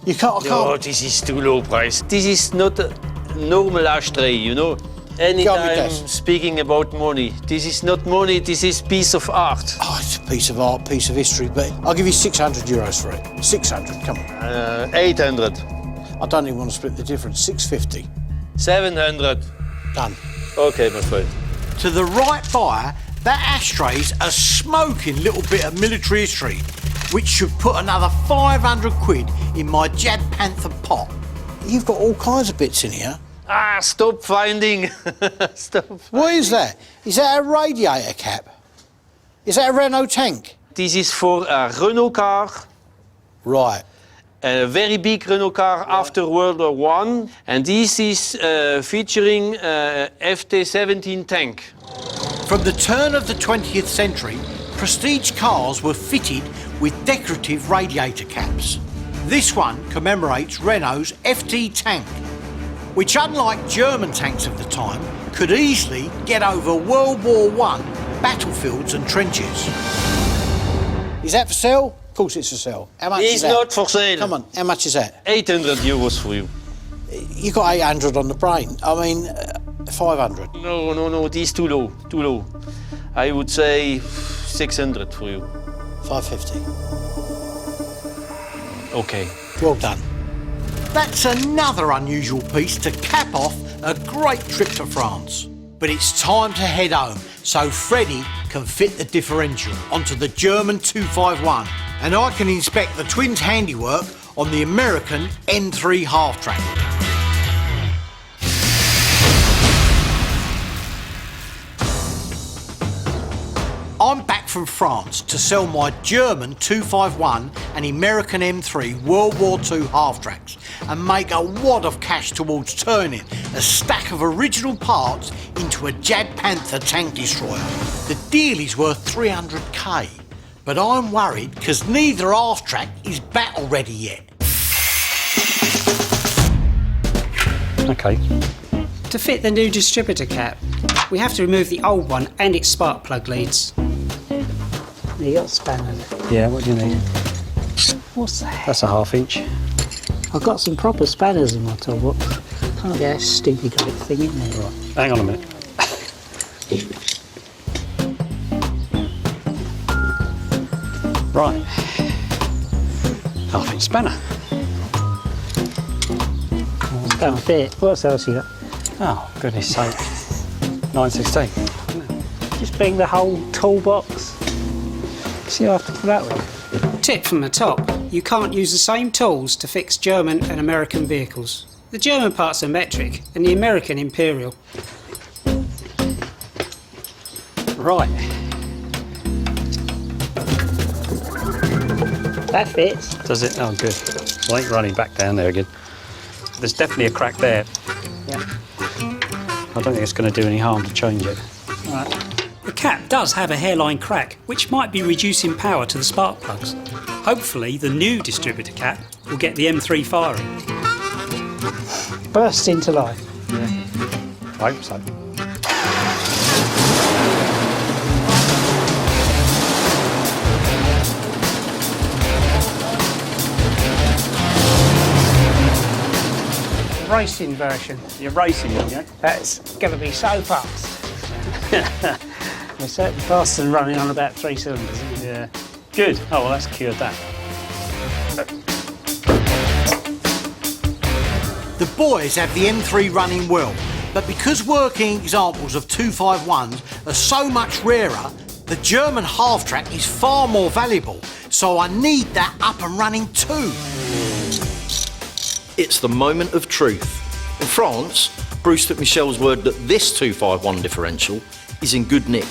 Speaker 3: I can't.
Speaker 2: Oh, this is too low price. This is not a normal ashtray, you know. Anytime speaking about money, this is not money, this is piece of art.
Speaker 3: Oh, it's a piece of art, piece of history, but I'll give you 600 euros for it. 600, come on.
Speaker 2: 800.
Speaker 3: I don't even want to split the difference. 650.
Speaker 2: 700.
Speaker 3: Done.
Speaker 2: Okay, my friend.
Speaker 1: To the right buyer, that ashray's a smoking little bit of military history, which should put another 500 quid in my Jagdpanther pot.
Speaker 3: You've got all kinds of bits in here.
Speaker 2: Stop finding. Stop.
Speaker 3: What is that? Is that a radiator cap? Is that a Renault tank?
Speaker 2: This is for a Renault car.
Speaker 3: Right.
Speaker 2: A very big Renault car after World War One, and this is featuring FT-17 tank.
Speaker 1: From the turn of the 20th century, prestige cars were fitted with decorative radiator caps. This one commemorates Renault's FT tank, which, unlike German tanks of the time, could easily get over World War I battlefields and trenches.
Speaker 3: Is that for sale? Of course it's for sale. How much is
Speaker 2: It's
Speaker 3: that?
Speaker 2: not for sale.
Speaker 3: Come on, how much is that?
Speaker 2: 800 euros for you.
Speaker 3: You got 800 on the brain. I mean, 500.
Speaker 2: No, this is too low. I would say 600 for you.
Speaker 3: 550.
Speaker 2: Okay.
Speaker 3: Well done.
Speaker 1: That's another unusual piece to cap off a great trip to France. But it's time to head home so Freddie can fit the differential onto the German 251 and I can inspect the twins' handiwork on the American N3 half-track. I'm back from France to sell my German 251 and American M3 World War II half-tracks and make a wad of cash towards turning a stack of original parts into a Jagdpanther tank destroyer. The deal is worth 300k, but I'm worried because neither half-track is battle ready yet.
Speaker 6: Okay.
Speaker 7: To fit the new distributor cap, we have to remove the old one and its spark plug leads. You got spanners.
Speaker 6: Yeah, what do you need?
Speaker 7: What's that?
Speaker 6: That's a 1/2 inch.
Speaker 7: I've got some proper spanners in my toolbox. Can't get that stupid great thing in there.
Speaker 6: Right. Hang on a minute. Right. 1/2 inch spanner.
Speaker 7: Don't fit. What else you got?
Speaker 6: Oh, goodness sake. 9/16.
Speaker 7: Just bring the whole toolbox. See what I have to put up with. Tip from the top. You can't use the same tools to fix German and American vehicles. The German parts are metric and the American imperial.
Speaker 6: Right.
Speaker 7: That fits.
Speaker 6: Does it? Oh, good. I ain't running back down there again. There's definitely a crack there.
Speaker 7: Yeah.
Speaker 6: I don't think it's going to do any harm to change it.
Speaker 7: Right. The cap does have a hairline crack, which might be reducing power to the spark plugs. Hopefully, the new distributor cap will get the M3 firing. Burst into life.
Speaker 6: I hope so.
Speaker 7: Racing version.
Speaker 6: You're racing it, yeah?
Speaker 7: That's going to be so fast. We're certainly faster than running on about 3 cylinders.
Speaker 6: Yeah. Good. Oh, well, that's cured that.
Speaker 1: The boys have the M3 running well, but because working examples of 251s are so much rarer, the German half-track is far more valuable, so I need that up and running too.
Speaker 5: It's the moment of truth. In France, Bruce took Michel's word that this 251 differential is in good nick.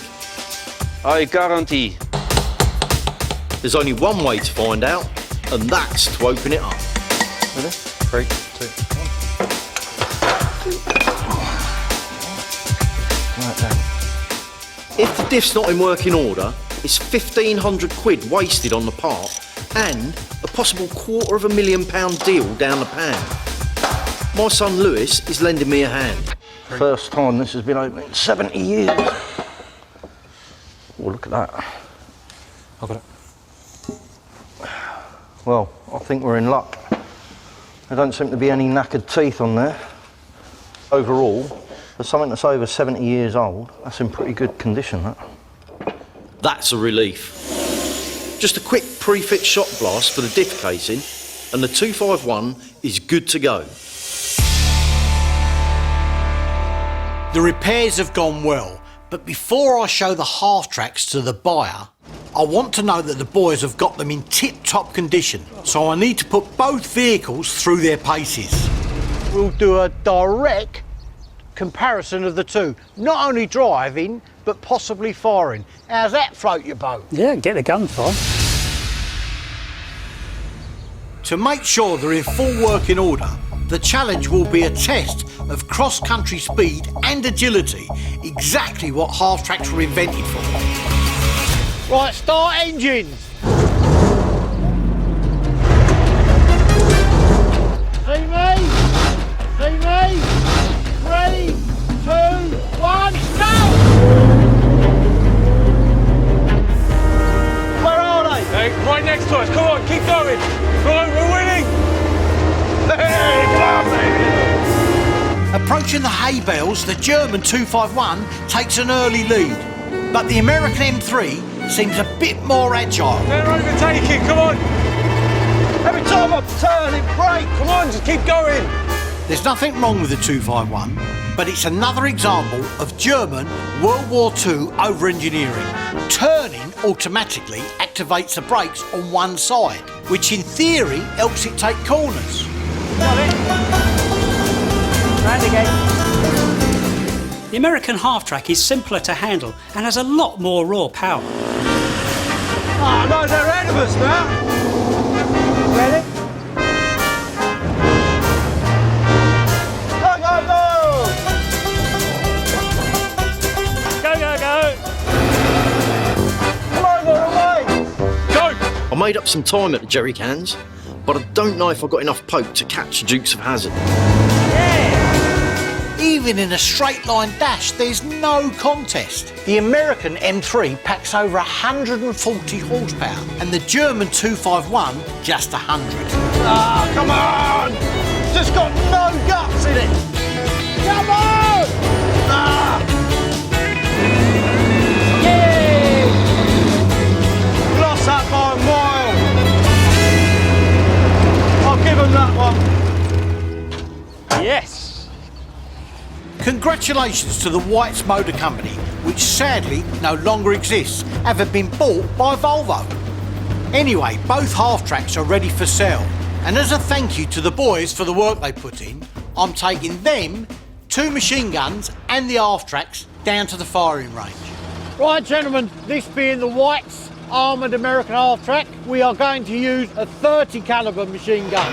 Speaker 2: I guarantee.
Speaker 5: There's only one way to find out, and that's to open it up.
Speaker 4: Ready? 3, 2, 1. Right down.
Speaker 5: If the diff's not in working order, it's 1,500 quid wasted on the part and a possible £250,000 deal down the pan. My son Lewis is lending me a hand.
Speaker 9: First time this has been open in 70 years. Oh, look at that.
Speaker 6: I've got it.
Speaker 9: Well, I think we're in luck. There don't seem to be any knackered teeth on there. Overall, for something that's over 70 years old, that's in pretty good condition, that.
Speaker 5: That's a relief. Just a quick pre-fit shot blast for the diff casing, and the 251 is good to go.
Speaker 1: The repairs have gone well, but before I show the half-tracks to the buyer, I want to know that the boys have got them in tip-top condition, so I need to put both vehicles through their paces. We'll do a direct comparison of the two, not only driving, but possibly firing. How's that float your boat?
Speaker 7: Yeah, get the gun fired.
Speaker 1: To make sure they're in full working order, the challenge will be a test of cross-country speed and agility, exactly what half-tracks were invented for. Right, start engines! See me? See me? 3, 2, 1, go! Where are they?
Speaker 2: Hey, right next to us. Come on, keep going. Come on, we're winning.
Speaker 1: Hey, come on, baby! Approaching the hay bales, the German 251 takes an early lead, but the American M3 seems a bit more agile.
Speaker 2: They're overtaking. Come on.
Speaker 9: Every time I turn, it brakes.
Speaker 2: Come on, just keep going.
Speaker 1: There's nothing wrong with the 251, but it's another example of German World War II over-engineering. Turning automatically activates the brakes on one side, which in theory helps it take corners.
Speaker 7: Got it. Round again. The American half-track is simpler to handle and has a lot more raw power.
Speaker 10: Oh no, they're ahead of us now. Ready? Go, go, go! Go, go, go! Come on, away!
Speaker 5: Go! I made up some time at the jerry cans, but I don't know if I got enough poke to catch the Dukes of Hazzard.
Speaker 1: Even in a straight line dash, there's no contest. The American M3 packs over 140 horsepower and the German 251 just 100.
Speaker 10: Ah, come on! Just got no guts in it! Come on! Ah! Yay! Lost that by a mile! I'll give him that one. Yes!
Speaker 1: Congratulations to the White's Motor Company, which sadly no longer exists, having been bought by Volvo. Anyway, both half-tracks are ready for sale, and as a thank you to the boys for the work they put in, I'm taking them, 2 machine guns and the half-tracks down to the firing range.
Speaker 3: Right, gentlemen, this being the White's armoured American half-track, we are going to use a 30 calibre machine gun.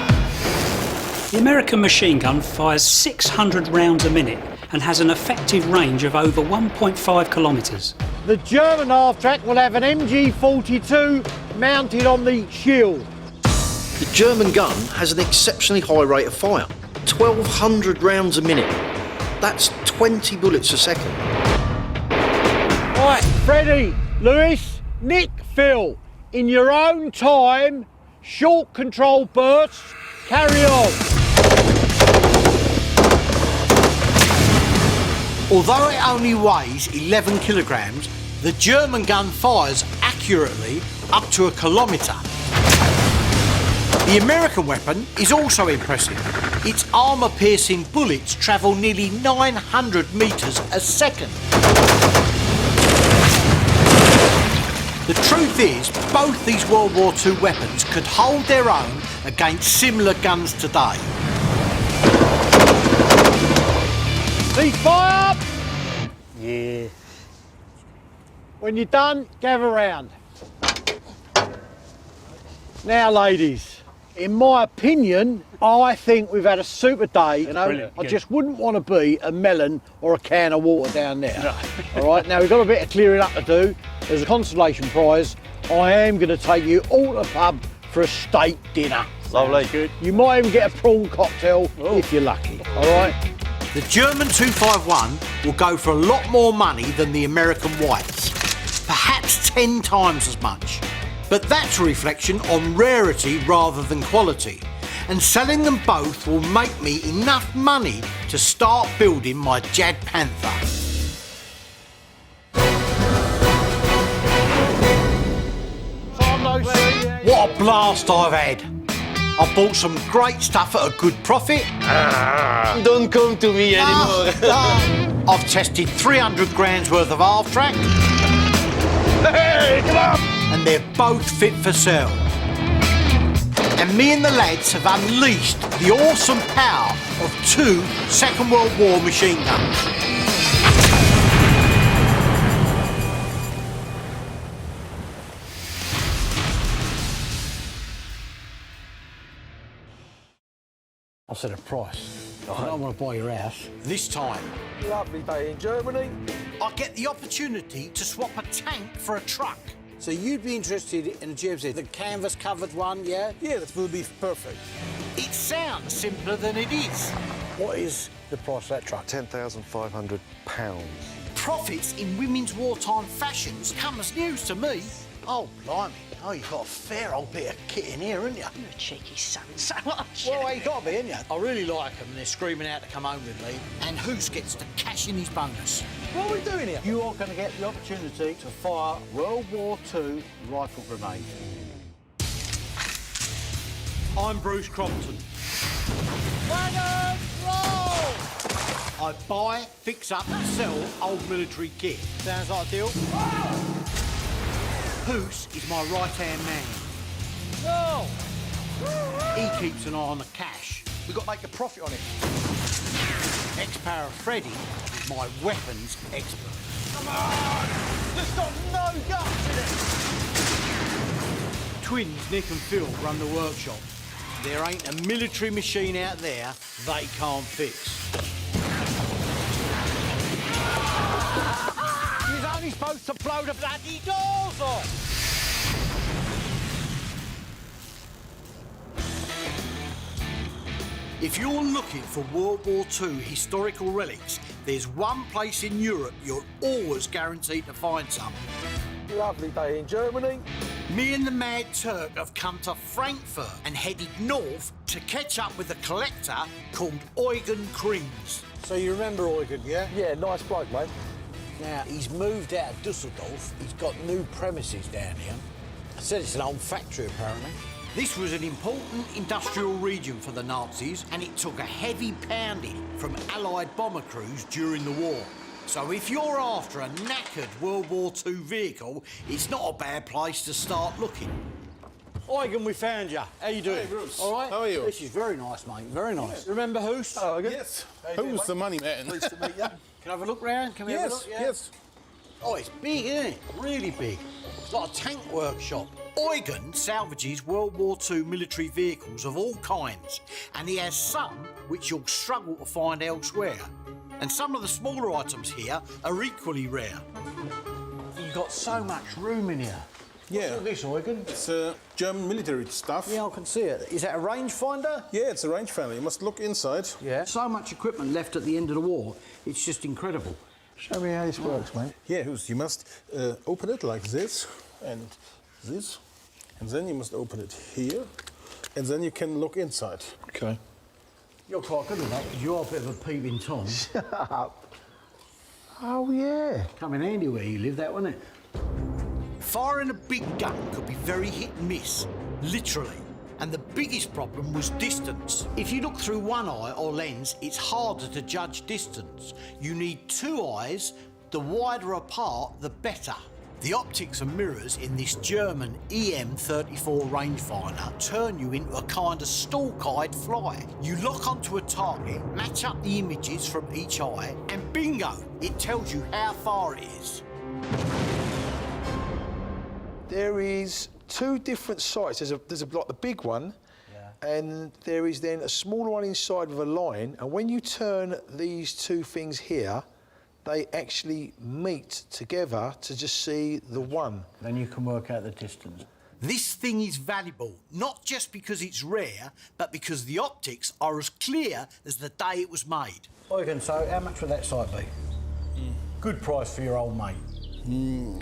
Speaker 7: The American machine gun fires 600 rounds a minute and has an effective range of over 1.5 kilometres.
Speaker 3: The German half-track will have an MG42 mounted on the shield.
Speaker 5: The German gun has an exceptionally high rate of fire, 1,200 rounds a minute. That's 20 bullets a second.
Speaker 3: Right, Freddie, Lewis, Nick, Phil, in your own time, short control bursts, carry on.
Speaker 1: Although it only weighs 11 kilograms, the German gun fires accurately up to 1 kilometre. The American weapon is also impressive. Its armour-piercing bullets travel nearly 900 metres a second. The truth is, both these World War II weapons could hold their own against similar guns today.
Speaker 3: Cease fire!
Speaker 6: Yeah.
Speaker 3: When you're done, gather round. Now, ladies, in my opinion, I think we've had a super day. You know,
Speaker 6: Brilliant,
Speaker 3: I
Speaker 6: good.
Speaker 3: just wouldn't want to be a melon or a can of water down there. All right, now we've got a bit of clearing up to do. There's a consolation prize. I am going to take you all to the pub for a steak dinner.
Speaker 10: Lovely.
Speaker 6: Good.
Speaker 3: You might even get a prawn cocktail if you're lucky. All right.
Speaker 1: The German 251 will go for a lot more money than the American Whites, perhaps 10 times as much. But that's a reflection on rarity rather than quality, and selling them both will make me enough money to start building my Jagdpanther. What a blast I've had! I bought some great stuff at a good profit.
Speaker 2: Don't come to me anymore.
Speaker 1: I've tested 300 grand's worth of half-track.
Speaker 10: Hey, come on!
Speaker 1: And they're both fit for sale. And me and the lads have unleashed the awesome power of 2 Second World War machine guns.
Speaker 3: I said a price. I don't want to buy your house.
Speaker 1: This time,
Speaker 10: Lovely day in Germany.
Speaker 1: I get the opportunity to swap a tank for a truck.
Speaker 3: So you'd be interested in a GMC, the canvas-covered one, yeah?
Speaker 10: Yeah, that will be perfect.
Speaker 1: It sounds simpler than it is.
Speaker 3: What is the price of that truck?
Speaker 10: £10,500.
Speaker 1: Profits in women's wartime fashions come as news to me. Oh, blimey. Oh, you've got a fair old bit of kit in here, haven't you?
Speaker 11: You're a cheeky son, so much.
Speaker 1: Well, you got to be, haven't you? I really like them and they're screaming out to come home with me. And Hoos gets to cash in his bonus.
Speaker 10: What are we doing here?
Speaker 3: You are going to get the opportunity to fire World War II rifle grenades.
Speaker 1: I'm Bruce Crompton.
Speaker 3: Wagons, roll!
Speaker 1: I buy, fix up and sell old military kit. Sounds like a deal? Hoos is my right-hand man.
Speaker 10: No!
Speaker 1: He keeps an eye on the cash.
Speaker 10: We've got to make a profit on it.
Speaker 1: Ex-Power Freddy is my weapons expert.
Speaker 10: Come on! Just got no guts in it!
Speaker 1: Twins Nick and Phil run the workshop. There ain't a military machine out there they can't fix.
Speaker 10: He's only supposed to blow the bloody doors off!
Speaker 1: If you're looking for World War II historical relics, there's one place in Europe you're always guaranteed to find some.
Speaker 10: Lovely day in Germany.
Speaker 1: Me and the Mad Turk have come to Frankfurt and headed north to catch up with a collector called Eugen Krings.
Speaker 3: So you remember Eugen, yeah?
Speaker 10: Yeah, nice bloke, mate.
Speaker 3: Now, he's moved out of Dusseldorf. He's got new premises down here. I said it's an old factory, apparently.
Speaker 1: This was an important industrial region for the Nazis, and it took a heavy pounding from Allied bomber crews during the war. So if you're after a knackered World War II vehicle, it's not a bad place to start looking.
Speaker 3: Eugen, we found you. How you doing?
Speaker 12: Hey, Bruce.
Speaker 3: All right?
Speaker 12: How are you?
Speaker 3: This is very nice, mate. Very nice. Remember Hoos?
Speaker 10: Hello, Eugen.
Speaker 12: Yes. Who's the money man?
Speaker 10: Nice to meet you.
Speaker 3: Can I have a look round? Can we have a look? Yeah?
Speaker 12: Yes.
Speaker 3: Oh, it's big, isn't it? Really big. It's like a tank workshop.
Speaker 1: Eugen salvages World War II military vehicles of all kinds, and he has some which you'll struggle to find elsewhere. And some of the smaller items here are equally rare.
Speaker 3: You've got so much room in here.
Speaker 12: Yeah.
Speaker 3: What's all this, Eugen?
Speaker 12: It's German military stuff.
Speaker 3: Yeah, I can see it. Is that a rangefinder?
Speaker 12: Yeah, it's a rangefinder. You must look inside.
Speaker 3: Yeah. So much equipment left at the end of the war. It's just incredible.
Speaker 10: Show me how this works, mate.
Speaker 12: Yeah, you must open it like this and this, and then you must open it here, and then you can look inside.
Speaker 10: Okay.
Speaker 3: You're quite good at that, because you're a bit of a peeping Tom.
Speaker 10: Shut up. Oh, yeah.
Speaker 3: Come in handy where you live, that, wouldn't it?
Speaker 1: Firing a big gun could be very hit and miss, literally. And the biggest problem was distance. If you look through one eye or lens, it's harder to judge distance. You need two eyes. The wider apart, the better. The optics and mirrors in this German EM34 rangefinder turn you into a kind of stalk-eyed fly. You lock onto a target, match up the images from each eye, and bingo, it tells you how far it is.
Speaker 10: There is two different sights. There's like the big one, and there is then a smaller one inside with a line. And when you turn these two things here, they actually meet together to just see the one.
Speaker 3: Then you can work out the distance.
Speaker 1: This thing is valuable, not just because it's rare, but because the optics are as clear as the day it was made.
Speaker 3: Eugen, so how much would that sight be? Good price for your old mate.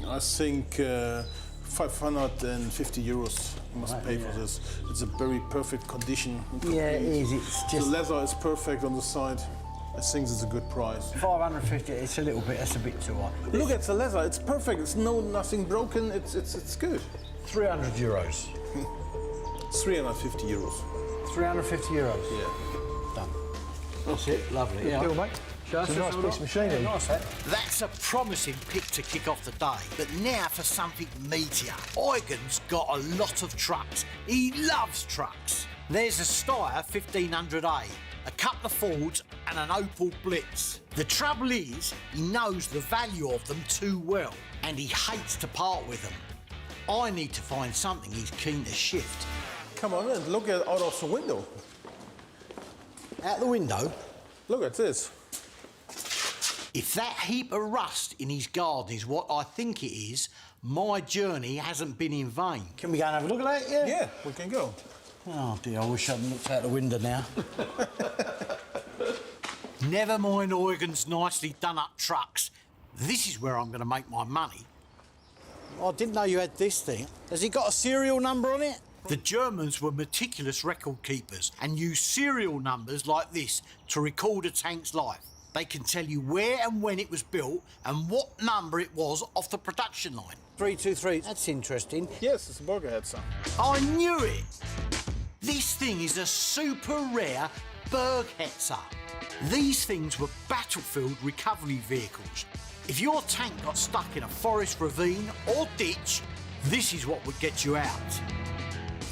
Speaker 12: I think 550 euros you must pay for this. It's a very perfect condition.
Speaker 3: Yeah, it is. It's just...
Speaker 12: The leather is perfect on the side. I think it's a good price.
Speaker 3: 550, it's a little bit, that's a bit too high.
Speaker 12: Look at the leather, it's perfect. It's nothing broken, it's good.
Speaker 3: 300 euros.
Speaker 12: 350 euros.
Speaker 3: 350 euros?
Speaker 12: Yeah.
Speaker 3: Done. That's it, lovely.
Speaker 10: Good deal, mate.
Speaker 3: Show us
Speaker 10: It's a nice piece of machinery.
Speaker 3: Yeah, nice, that.
Speaker 1: That's a promising pick to kick off the day. But now for something meatier. Eugen's got a lot of trucks. He loves trucks. There's a Steyr 1500A, a couple of Fords and an Opel Blitz. The trouble is, he knows the value of them too well, and he hates to part with them. I need to find something he's keen to shift.
Speaker 12: Come on and look out of the window.
Speaker 3: Out the window?
Speaker 12: Look at this.
Speaker 1: If that heap of rust in his garden is what I think it is, my journey hasn't been in vain.
Speaker 3: Can we go and have a look at that, yeah?
Speaker 12: Yeah, we can go.
Speaker 3: Oh dear, I wish I hadn't looked out the window now.
Speaker 1: Never mind Eugen's nicely done up trucks. This is where I'm going to make my money.
Speaker 3: I didn't know you had this thing. Has it got a serial number on it?
Speaker 1: The Germans were meticulous record keepers and used serial numbers like this to record a tank's life. They can tell you where and when it was built and what number it was off the production line.
Speaker 3: 323, that's interesting.
Speaker 12: Yes, it's a Burgerhead, son.
Speaker 1: I knew it! This thing is a super rare Berghetzer. These things were battlefield recovery vehicles. If your tank got stuck in a forest ravine or ditch, this is what would get you out.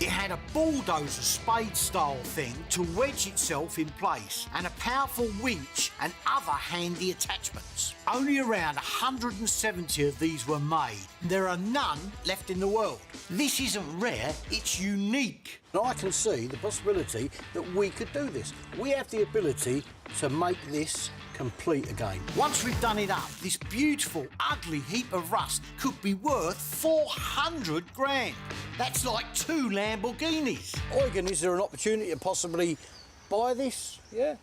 Speaker 1: It had a bulldozer spade-style thing to wedge itself in place and a powerful winch and other handy attachments. Only around 170 of these were made. There are none left in the world. This isn't rare, it's unique.
Speaker 3: Now I can see the possibility that we could do this. We have the ability to make this complete again.
Speaker 1: Once we've done it up, this beautiful, ugly heap of rust could be worth 400 grand. That's like 2 Lamborghinis.
Speaker 3: Eugen, is there an opportunity to possibly buy this? Yeah.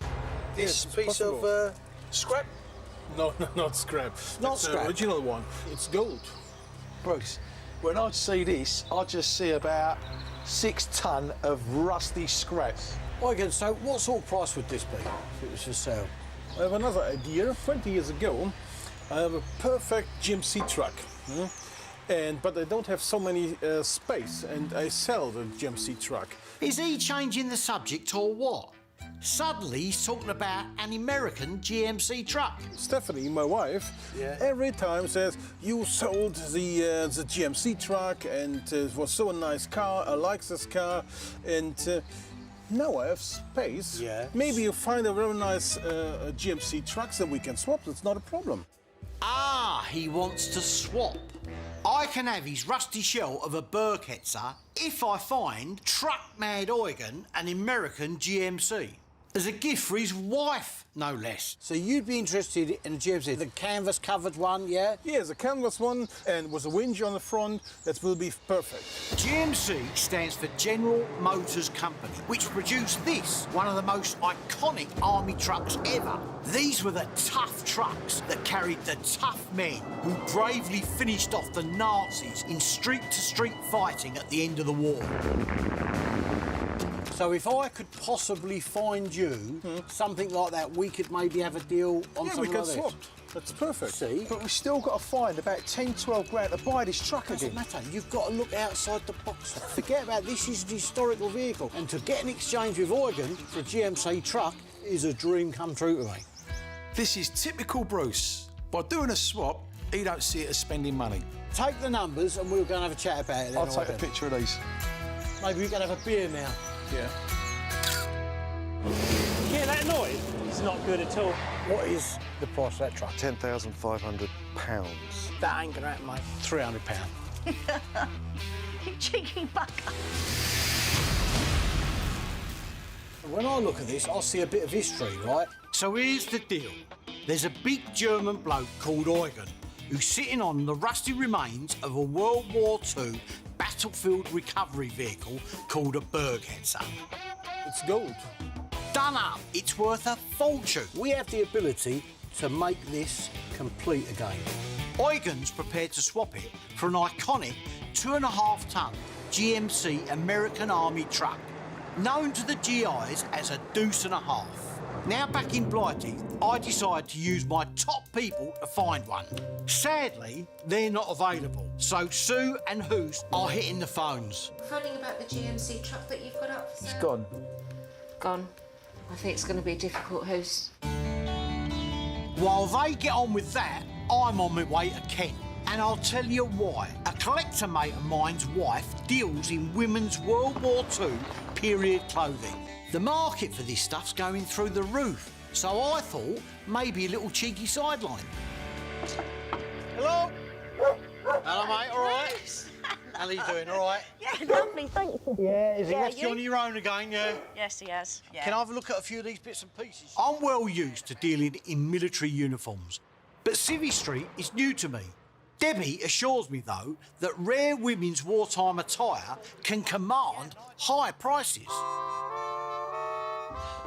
Speaker 3: This
Speaker 12: Yes,
Speaker 3: piece
Speaker 12: possible.
Speaker 3: of scrap?
Speaker 12: No, not scrap.
Speaker 3: Not
Speaker 12: It's
Speaker 3: scrap.
Speaker 12: the original one. It's gold.
Speaker 10: Bruce, when I see this, I just see about 6 ton of rusty scrap.
Speaker 3: Eugen, so what sort of price would this be if it was for sale?
Speaker 12: I have another idea. 20 years ago, I have a perfect GMC truck. But I don't have so many space, and I sell the GMC truck.
Speaker 1: Is he changing the subject or what? Suddenly he's talking about an American GMC truck.
Speaker 12: Stephanie, my wife, every time says, you sold the GMC truck and it was so a nice car, I like this car, and now I have space.
Speaker 3: Yeah.
Speaker 12: Maybe you find a very nice GMC truck that we can swap, that's not a problem.
Speaker 1: Ah, he wants to swap. I can have his rusty shell of a Berketzer if I find Truck Mad Eugen an American GMC. As a gift for his wife, no less.
Speaker 3: So you'd be interested in a GMC, the canvas-covered one, yeah?
Speaker 12: Yes, a canvas one and with a winch on the front, that will be perfect.
Speaker 1: GMC stands for General Motors Company, which produced this, one of the most iconic army trucks ever. These were the tough trucks that carried the tough men who bravely finished off the Nazis in street-to-street fighting at the end of the war.
Speaker 3: So if I could possibly find you something like that, we could maybe have a deal on
Speaker 12: Yeah,
Speaker 3: something
Speaker 12: we can
Speaker 3: like this.
Speaker 12: swap. That's perfect.
Speaker 3: See?
Speaker 10: But we've still got to find about 10, 12 grand to buy this truck
Speaker 3: Doesn't
Speaker 10: again.
Speaker 3: matter. You've got to look outside the box. Forget about this is an historical vehicle. And to get an exchange with Eugen for a GMC truck is a dream come true to me.
Speaker 10: This is typical Bruce. By doing a swap, he don't see it as spending money.
Speaker 3: Take the numbers and we'll go and have a chat about it then.
Speaker 10: I'll take a
Speaker 3: Eugen.
Speaker 10: picture of these.
Speaker 3: Maybe we can have a beer now.
Speaker 10: Yeah.
Speaker 6: You hear that noise? It's not good at all.
Speaker 3: What is the price of that truck?
Speaker 8: £10,500.
Speaker 3: That ain't gonna happen, mate. £300.
Speaker 11: You cheeky bugger.
Speaker 3: When I look at this, I see a bit of history, right?
Speaker 1: So here's the deal. There's a big German bloke called Eugen who's sitting on the rusty remains of a World War II battlefield recovery vehicle called a Berghetzer.
Speaker 12: It's gold.
Speaker 1: Done up, it's worth a fortune.
Speaker 3: We have the ability to make this complete again.
Speaker 1: Eugen's prepared to swap it for an iconic 2.5 ton GMC American Army truck, known to the GIs as a deuce and a half. Now back in Blighty, I decide to use my top people to find one. Sadly, they're not available, so Sue and Hoos are hitting the phones.
Speaker 13: Phoning about the GMC truck that you've got up for sale.
Speaker 10: It's gone.
Speaker 13: Gone. I think it's going to be difficult, Hoos.
Speaker 1: While they get on with that, I'm on my way to Kent. And I'll tell you why. A collector mate of mine's wife deals in women's World War II period clothing. The market for this stuff's going through the roof, so I thought maybe a little cheeky sideline. Hello? Hello, mate, all right? How are you doing, all right?
Speaker 11: Yeah, lovely, thank you.
Speaker 1: Yeah, is he
Speaker 11: Yeah,
Speaker 1: left you
Speaker 11: you?
Speaker 1: on your own again, yeah?
Speaker 11: Yes, he has. Yeah.
Speaker 1: Can I have a look at a few of these bits and pieces? I'm well used to dealing in military uniforms, but Civvy Street is new to me. Debbie assures me, though, that rare women's wartime attire can command high prices.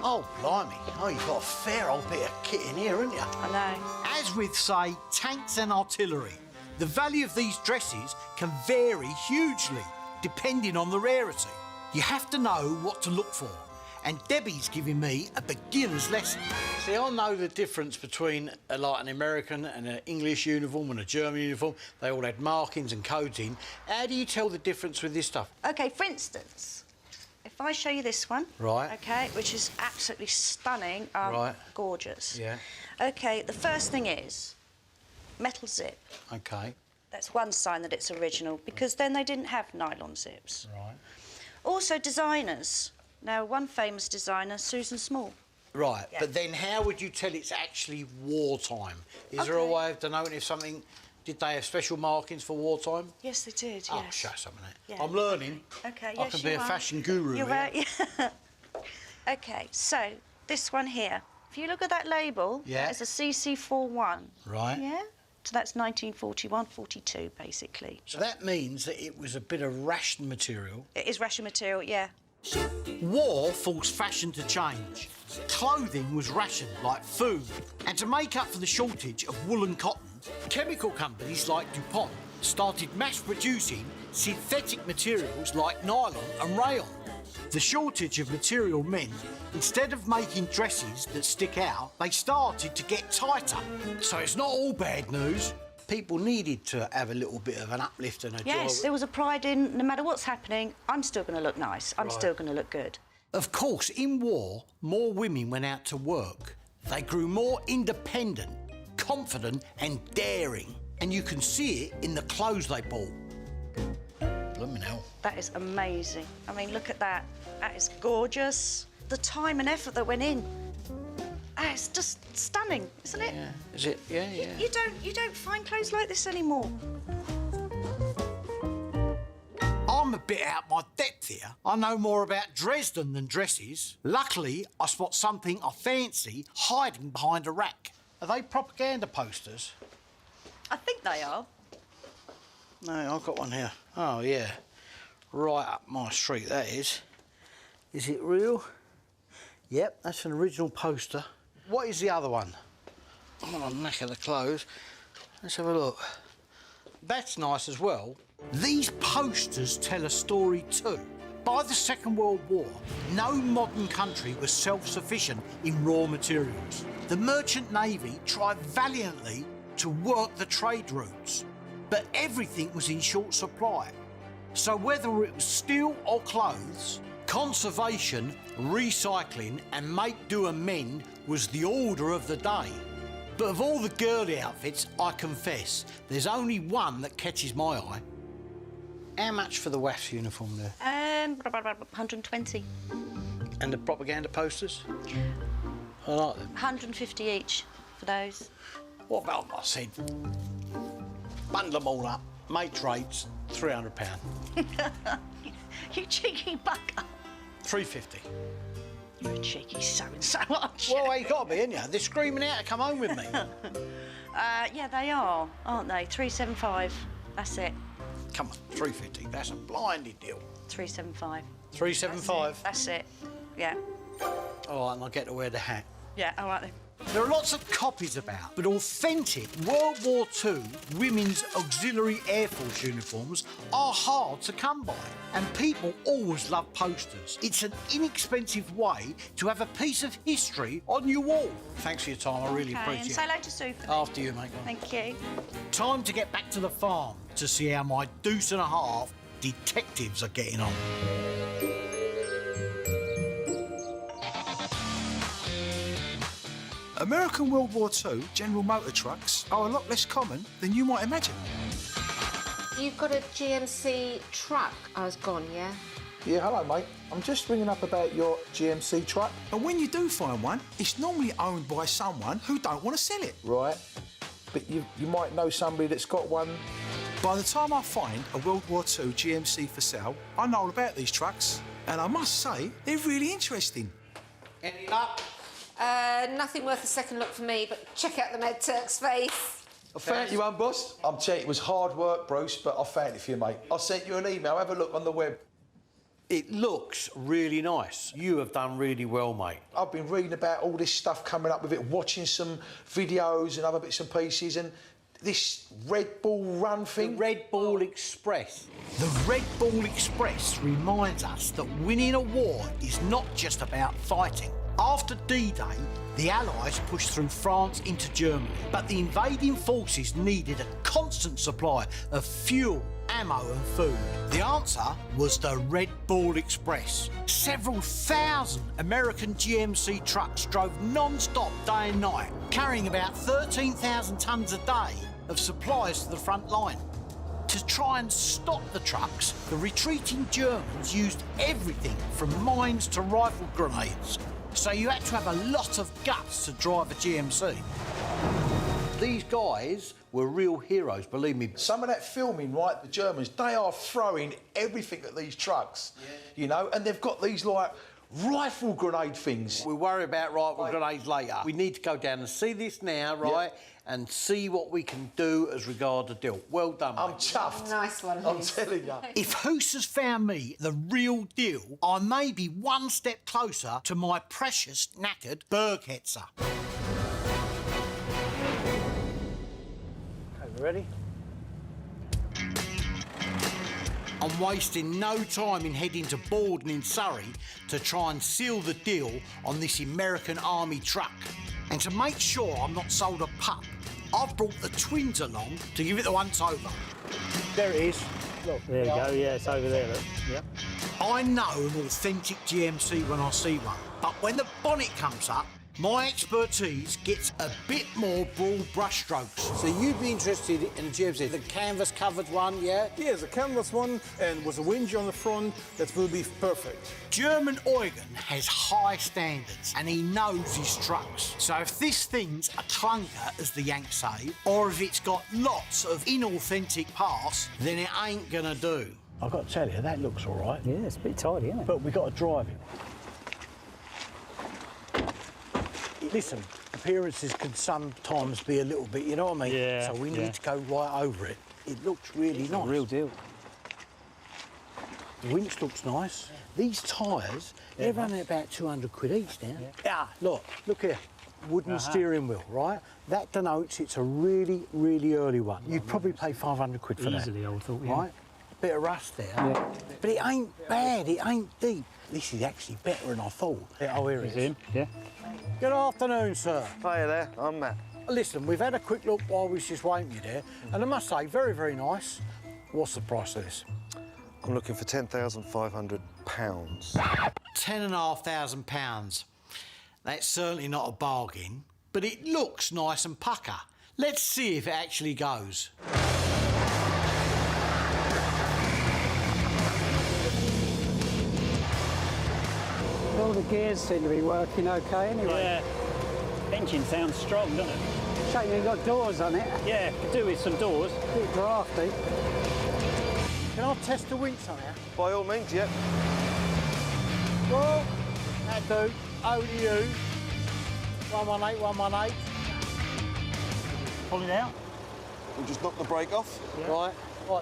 Speaker 1: Oh, blimey. Oh, you've got a fair old bit of kit in here, haven't you?
Speaker 11: I know.
Speaker 1: As with, say, tanks and artillery, the value of these dresses can vary hugely, depending on the rarity. You have to know what to look for, and Debbie's giving me a beginner's lesson.
Speaker 3: See, I know the difference between like an American and an English uniform and a German uniform. They all had markings and coating. How do you tell the difference with this stuff?
Speaker 11: OK, for instance, if I show you this one...
Speaker 3: Right.
Speaker 11: OK, which is absolutely stunning.
Speaker 3: Right.
Speaker 11: Gorgeous.
Speaker 3: Yeah.
Speaker 11: OK, the first thing is metal zip.
Speaker 3: OK.
Speaker 11: That's one sign that it's original, because then they didn't have nylon zips.
Speaker 3: Right.
Speaker 11: Also designers. Now, one famous designer, Susan Small.
Speaker 1: Right,
Speaker 11: Yeah.
Speaker 1: but then how would you tell it's actually wartime? Is there a way of denoting if something... Did they have special markings for wartime?
Speaker 11: Yes, they did,
Speaker 1: Oh,
Speaker 11: yes.
Speaker 1: show some of that.
Speaker 11: Yeah.
Speaker 1: I'm learning.
Speaker 11: Okay,
Speaker 1: I
Speaker 11: yes,
Speaker 1: can be
Speaker 11: you
Speaker 1: a
Speaker 11: are.
Speaker 1: fashion guru
Speaker 11: You're
Speaker 1: here.
Speaker 11: right, yeah. OK, so this one here. If you look at that label,
Speaker 1: Yeah.
Speaker 11: it's a CC41.
Speaker 1: Right.
Speaker 11: Yeah? So that's 1941, 42, basically.
Speaker 1: So that means that it was a bit of ration material.
Speaker 11: It is ration material, yeah.
Speaker 1: War forced fashion to change. Clothing was rationed, like food. And to make up for the shortage of wool and cotton, chemical companies like DuPont started mass producing synthetic materials like nylon and rayon. The shortage of material meant instead of making dresses that stick out, they started to get tighter. So it's not all bad news. People needed to have a little bit of an uplift and a
Speaker 11: Yes,
Speaker 1: joy.
Speaker 11: there was a pride in, no matter what's happening, I'm still going to look nice. I'm
Speaker 1: Right.
Speaker 11: still going to look good.
Speaker 1: Of course, in war, more women went out to work. They grew more independent, confident and daring. And you can see it in the clothes they bought. Blooming hell.
Speaker 11: That is amazing. I mean, look at that. That is gorgeous. The time and effort that went in. It's just stunning, isn't it?
Speaker 1: Yeah. Is it? Yeah, yeah.
Speaker 11: You don't find clothes like this anymore.
Speaker 1: I'm a bit out my depth here. I know more about Dresden than dresses. Luckily, I spot something I fancy hiding behind a rack. Are they propaganda posters?
Speaker 11: I think they are.
Speaker 1: No, I've got one here. Oh, yeah. Right up my street, that is. Is it real? Yep, that's an original poster. What is the other one? Oh, knack of the clothes. Let's have a look. That's nice as well. These posters tell a story too. By the Second World War, no modern country was self-sufficient in raw materials. The Merchant Navy tried valiantly to work the trade routes, but everything was in short supply. So whether it was steel or clothes, conservation, recycling and make do amend was the order of the day. But of all the girly outfits, I confess, there's only one that catches my eye. How much for the WAF's uniform there?
Speaker 11: 120.
Speaker 1: And the propaganda posters? I like them.
Speaker 11: 150 each for those.
Speaker 1: What about I said? Bundle them all up, make rates, £300.
Speaker 11: You cheeky bugger.
Speaker 1: £350.
Speaker 11: You're a cheeky so-and-so, aren't you?
Speaker 1: Well, you got to be, ain't you? They're screaming out to come home with me.
Speaker 11: Yeah, they are, aren't they? 375. That's it.
Speaker 1: Come on, £350. That's a blinding deal.
Speaker 11: 375.
Speaker 1: £375.
Speaker 11: That's it. Yeah.
Speaker 1: All right, and I'll get to wear the hat.
Speaker 11: Yeah, all right then.
Speaker 1: There are lots of copies about, but authentic World War II women's auxiliary Air Force uniforms are hard to come by. And people always love posters. It's an inexpensive way to have a piece of history on your wall. Thanks for your time, I really
Speaker 11: Okay,
Speaker 1: appreciate
Speaker 11: and
Speaker 1: it.
Speaker 11: say hello to Sue for me.
Speaker 1: After you, mate. Go on.
Speaker 11: Thank you.
Speaker 1: Time to get back to the farm to see how my deuce and a half detectives are getting on.
Speaker 10: American World War II General Motor trucks are a lot less common than you might imagine.
Speaker 13: You've got a GMC truck. I was gone, yeah?
Speaker 10: Yeah, hello, mate. I'm just ringing up about your GMC truck. And when you do find one, it's normally owned by someone who don't want to sell it. Right. But you might know somebody that's got one. By the time I find a World War II GMC for sale, I know all about these trucks. And I must say, they're really interesting.
Speaker 1: Any luck?
Speaker 13: Nothing worth a second look for me, but check out the Med Turk's face.
Speaker 10: I found you one, boss. I'm telling you, it was hard work, Bruce, but I found it for you, mate. I sent you an email. Have a look on the web.
Speaker 1: It looks really nice. You have done really well, mate.
Speaker 10: I've been reading about all this stuff coming up with it, watching some videos and other bits and pieces, and this Red Bull run thing.
Speaker 1: The Red Bull Express. The Red Bull Express reminds us that winning a war is not just about fighting. After D-Day, the Allies pushed through France into Germany, but the invading forces needed a constant supply of fuel, ammo and food. The answer was the Red Bull Express. Several thousand American GMC trucks drove non-stop day and night, carrying about 13,000 tonnes a day of supplies to the front line. To try and stop the trucks, the retreating Germans used everything from mines to rifle grenades. So you had to have a lot of guts to drive a GMC. These guys were real heroes, believe me.
Speaker 10: Some of that filming, right, the Germans, they are throwing everything at these trucks, you know, and they've got these, like, rifle grenade things.
Speaker 1: We'll worry about rifle grenades later. We need to go down and see this now, right, and see what we can do as regard the deal. Well done,
Speaker 10: I'm
Speaker 1: mate.
Speaker 10: chuffed.
Speaker 13: Nice one,
Speaker 10: I'm
Speaker 13: Liz.
Speaker 10: telling you.
Speaker 1: If Hoos has found me the real deal, I may be one step closer to my precious knackered Berghetzer.
Speaker 3: Okay, we ready?
Speaker 1: I'm wasting no time in heading to Borden in Surrey to try and seal the deal on this American Army truck. And to make sure I'm not sold a pup, I've brought the twins along to give it the once-over.
Speaker 3: There it is. Look,
Speaker 6: There you go, yeah, it's over there, look. Yep.
Speaker 1: I know an authentic GMC when I see one, but when the bonnet comes up, my expertise gets a bit more broad brushstrokes.
Speaker 3: So you'd be interested in a GMC, the canvas-covered one, yeah?
Speaker 12: Yes, a canvas one and with a winch on the front, that will be perfect.
Speaker 1: German Eugen has high standards and he knows his trucks. So if this thing's a clunker, as the Yanks say, or if it's got lots of inauthentic parts, then it ain't gonna do.
Speaker 3: I've got to tell you, that looks all right.
Speaker 6: Yeah, it's a bit tidy, isn't it?
Speaker 3: But we've got to drive it. Listen, appearances can sometimes be a little bit, you know what I mean?
Speaker 6: Yeah,
Speaker 3: So we
Speaker 6: yeah.
Speaker 3: need to go right over it. It looks really nice.
Speaker 6: Real deal.
Speaker 3: The winch looks nice. These tyres, they're running about 200 quid each now. Yeah, look here. Wooden steering wheel, right? That denotes it's a really, really early one. You'd probably pay 500 quid for that.
Speaker 6: Easily, I would thought, yeah.
Speaker 3: Right? Bit of rust there. But it ain't bad, it ain't deep. This is actually better than I thought. Oh, here it is.
Speaker 6: In, yeah.
Speaker 3: Good afternoon, sir.
Speaker 9: Hiya there, I'm Matt.
Speaker 3: Listen, we've had a quick look while we was just waiting you there, and I must say, very, very nice. What's the price of this?
Speaker 9: I'm looking for £10,500.
Speaker 1: £10,500. That's certainly not a bargain, but it looks nice and pucker. Let's see if it actually goes.
Speaker 14: All the gears seem to be working okay anyway.
Speaker 6: Yeah. Engine sounds strong, doesn't it?
Speaker 14: Shame you ain't got doors on it.
Speaker 6: Yeah, could do with some doors.
Speaker 14: Bit drafty.
Speaker 3: Can I test the winch on here?
Speaker 9: By all means, yeah.
Speaker 3: Well, that do. Over to you. 118, 118. Pull it out.
Speaker 9: We'll just knock the brake off.
Speaker 3: Right,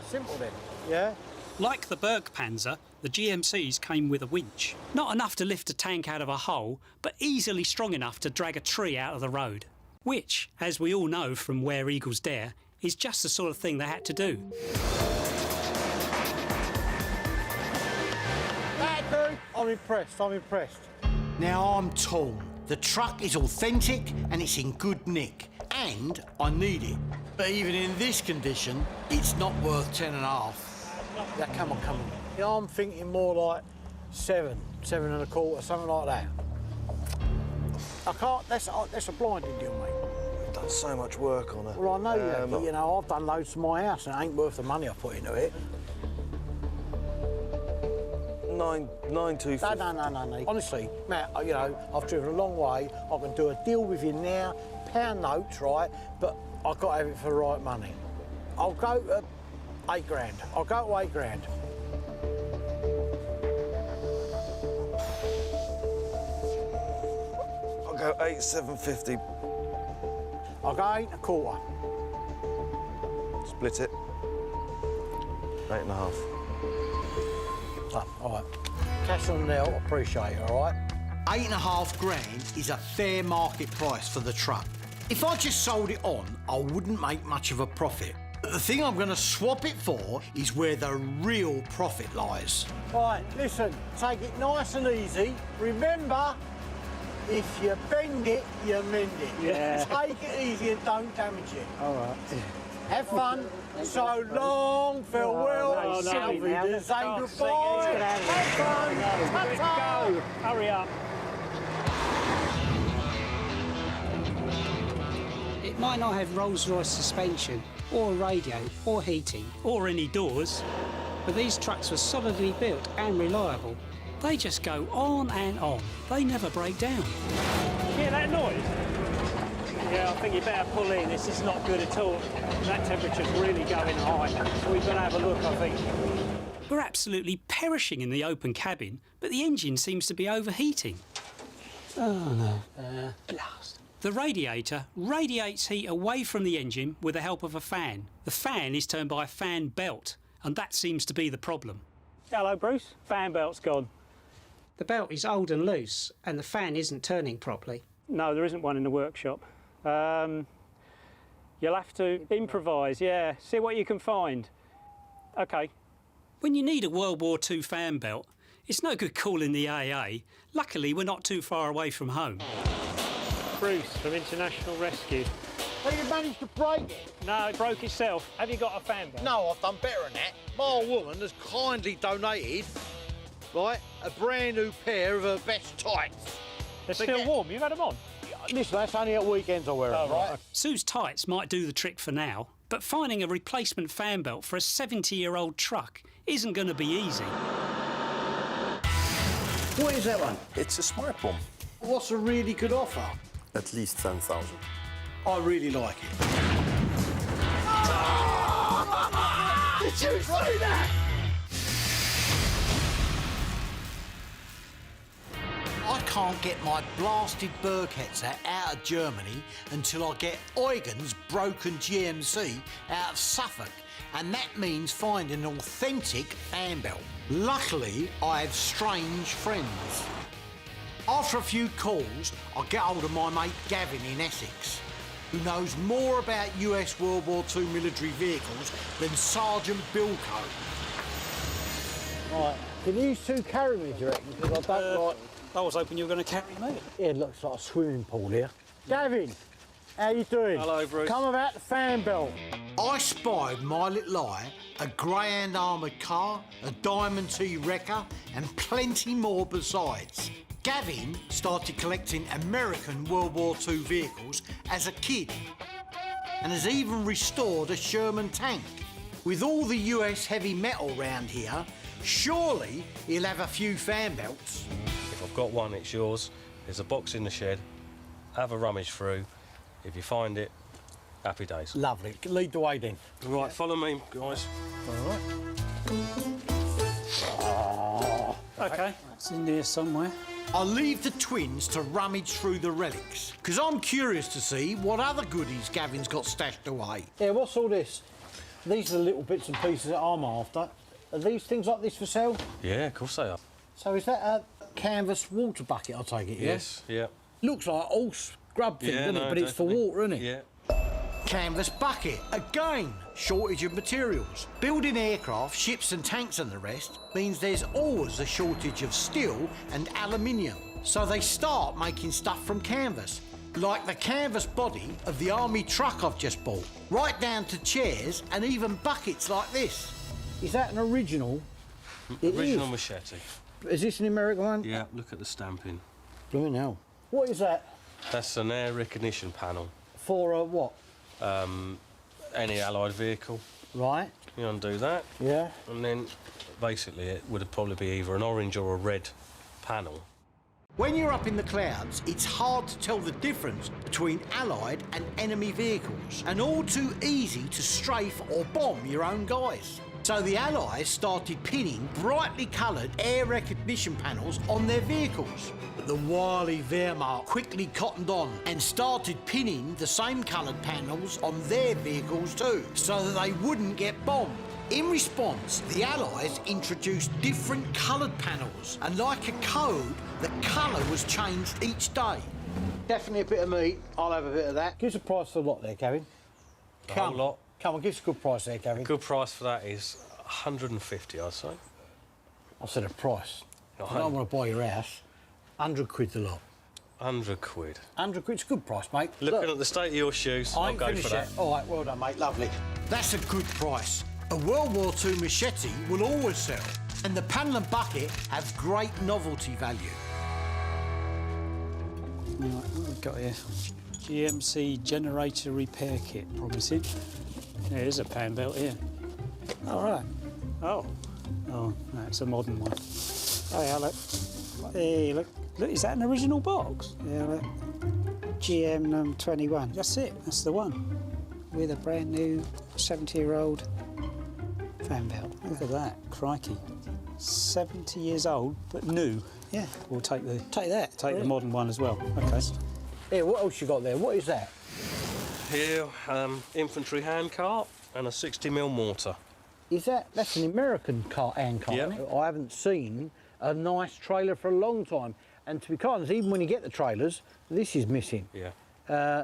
Speaker 3: simple then. Yeah.
Speaker 7: Like the Bergpanzer, the GMCs came with a winch. Not enough to lift a tank out of a hole, but easily strong enough to drag a tree out of the road. Which, as we all know from Where Eagles Dare, is just the sort of thing they had to do.
Speaker 3: I'm impressed.
Speaker 1: Now I'm torn. The truck is authentic and it's in good nick. And I need it. But even in this condition, it's not worth 10.5.
Speaker 3: Yeah, come on. Yeah, I'm thinking more like 7 and a quarter, something like that. I can't, that's a blinding deal, mate.
Speaker 9: We've done so much work on it.
Speaker 3: Well, I know you have, but, you know, I've done loads to my house and it ain't worth the money I put into it.
Speaker 9: 9,250.
Speaker 3: No. Honestly, Matt, you know, I've driven a long way. I can do a deal with you now, pound notes, right? But I've got to have it for the right money. I'll go to 8 grand. I'll go to 8 grand.
Speaker 9: I'll go 8,750.
Speaker 3: I'll go 8 and a quarter.
Speaker 9: Split it. 8.5.
Speaker 3: Oh, all right. Cash on the nail, appreciate it, all right?
Speaker 1: 8.5 grand is a fair market price for the truck. If I just sold it on, I wouldn't make much of a profit. But the thing I'm going to swap it for is where the real profit lies.
Speaker 3: Right, listen, take it nice and easy. Remember, if you bend it, you mend it.
Speaker 14: Yeah.
Speaker 3: Take it easy and don't damage it.
Speaker 14: All right.
Speaker 3: Have fun. So long, farewell,
Speaker 14: No,
Speaker 3: shall we
Speaker 14: now,
Speaker 3: say
Speaker 14: let's start
Speaker 3: goodbye.
Speaker 14: singing.
Speaker 3: Have fun. Ta-ta.
Speaker 6: Go! Hurry up!
Speaker 7: It might not have Rolls-Royce suspension, or radio, or heating, or any doors, but these trucks were solidly built and reliable. They just go on and on. They never break down.
Speaker 6: Hear that noise? Yeah, I think you better pull in. This is not good at all. That temperature's really going high. So we better have a look, I think.
Speaker 7: We're absolutely perishing in the open cabin, but the engine seems to be overheating.
Speaker 3: Oh no. Blast.
Speaker 7: The radiator radiates heat away from the engine with the help of a fan. The fan is turned by a fan belt, and that seems to be the problem.
Speaker 6: Hello, Bruce. Fan belt's gone.
Speaker 7: The belt is old and loose, and the fan isn't turning properly.
Speaker 6: No, there isn't one in the workshop. You'll have to improvise, yeah. See what you can find. OK.
Speaker 7: When you need a World War II fan belt, it's no good calling the AA. Luckily, we're not too far away from home.
Speaker 6: Bruce from International Rescue.
Speaker 3: So you managed to break it?
Speaker 6: No, it broke itself. Have you got a fan belt?
Speaker 1: No, I've done better than that. My woman has kindly donated, right, a brand new pair of her best tights.
Speaker 6: They're still warm. You've had them on?
Speaker 3: Listen, that's only at weekends I wear them, right?
Speaker 7: Sue's tights might do the trick for now, but finding a replacement fan belt for a 70-year-old truck isn't going to be easy.
Speaker 1: What is that one?
Speaker 15: It's a smart bomb.
Speaker 1: What's a really good offer?
Speaker 15: At least 10,000.
Speaker 1: I really like it. Did you see that? I can't get my blasted Berghetzer out of Germany until I get Eugen's broken GMC out of Suffolk, and that means finding an authentic fan belt. Luckily, I have strange friends. After a few calls, I get hold of my mate Gavin in Essex, who knows more about US World War II military vehicles than Sergeant Bilko.
Speaker 3: Right, can these two carry me, do you reckon? Because I don't like...
Speaker 7: I was hoping you were going to carry me.
Speaker 3: Yeah, it looks like a swimming pool here. Gavin, how you doing?
Speaker 6: Hello, Bruce.
Speaker 3: Come about the fan belt.
Speaker 1: I spied my little eye, a greyhound armoured car, a Diamond T wrecker, and plenty more besides. Gavin started collecting American World War II vehicles as a kid and has even restored a Sherman tank. With all the US heavy metal round here, surely he'll have a few fan belts.
Speaker 16: If I've got one, it's yours. There's a box in the shed. Have a rummage through. If you find it, happy days.
Speaker 3: Lovely. Lead the way then.
Speaker 16: Right, follow me, guys.
Speaker 3: All right.
Speaker 7: OK, it's in here somewhere.
Speaker 1: I'll leave the twins to rummage through the relics, because I'm curious to see what other goodies Gavin's got stashed away.
Speaker 3: Yeah, what's all this? These are the little bits and pieces that I'm after. Are these things like this for sale?
Speaker 16: Yeah, of course they are.
Speaker 3: So is that a canvas water bucket, I take it?
Speaker 16: Yes, yeah.
Speaker 3: Looks like a horse scrub thing, doesn't it? But it's for water, isn't it?
Speaker 16: Yeah.
Speaker 1: Canvas bucket, again, shortage of materials. Building aircraft, ships and tanks and the rest means there's always a shortage of steel and aluminium. So they start making stuff from canvas, like the canvas body of the army truck I've just bought, right down to chairs and even buckets like this.
Speaker 3: Is that an original?
Speaker 16: Original machete.
Speaker 3: Is this an American one?
Speaker 16: Yeah, look at the stamping.
Speaker 3: Blooming hell. What is that?
Speaker 16: That's an air recognition panel.
Speaker 3: For what?
Speaker 16: Any Allied vehicle.
Speaker 3: Right.
Speaker 16: You undo that.
Speaker 3: Yeah.
Speaker 16: And then basically it would probably be either an orange or a red panel.
Speaker 1: When you're up in the clouds, it's hard to tell the difference between Allied and enemy vehicles, and all too easy to strafe or bomb your own guys. So the Allies started pinning brightly coloured air recognition panels on their vehicles. But the wily Wehrmacht quickly cottoned on and started pinning the same coloured panels on their vehicles too, so that they wouldn't get bombed. In response, the Allies introduced different coloured panels, and like a code, the colour was changed each day.
Speaker 3: Definitely a bit of meat. I'll have a bit of that. Give us a price for the lot there, Gavin.
Speaker 16: The whole lot.
Speaker 3: Come on, give us a good price there, Gavin.
Speaker 16: A good price for that is 150, I'd say.
Speaker 3: I said a price.
Speaker 16: Oh,
Speaker 3: I don't want to buy your house. 100 quid the lot.
Speaker 16: 100 quid.
Speaker 3: 100 quid's a good price, mate.
Speaker 16: Looking at the state of your shoes, I'll go for that.
Speaker 3: All right, well done, mate. Lovely.
Speaker 1: That's a good price. A World War II machete will always sell, and the panel and bucket have great novelty value.
Speaker 7: Right, what have we got here? GMC generator repair kit, promising. There's a pan belt here. All right. Oh, that's a modern one. Oh yeah, look. Hey, look. Look, is that an original box?
Speaker 14: Yeah, look. GM 21.
Speaker 7: That's it. That's the one.
Speaker 14: With a brand new 70-year-old fan belt.
Speaker 7: Look at that. Crikey. 70 years old, but new.
Speaker 14: Yeah.
Speaker 7: We'll take the
Speaker 14: that.
Speaker 7: the modern one as well. Okay.
Speaker 3: Here, what else you got there? What is that?
Speaker 16: Here, infantry handcart and a 60mm mortar.
Speaker 3: That's an American handcart,
Speaker 16: Yeah.
Speaker 3: isn't it? I haven't seen a nice trailer for a long time. And to be quite honest, even when you get the trailers, this is missing.
Speaker 16: Yeah.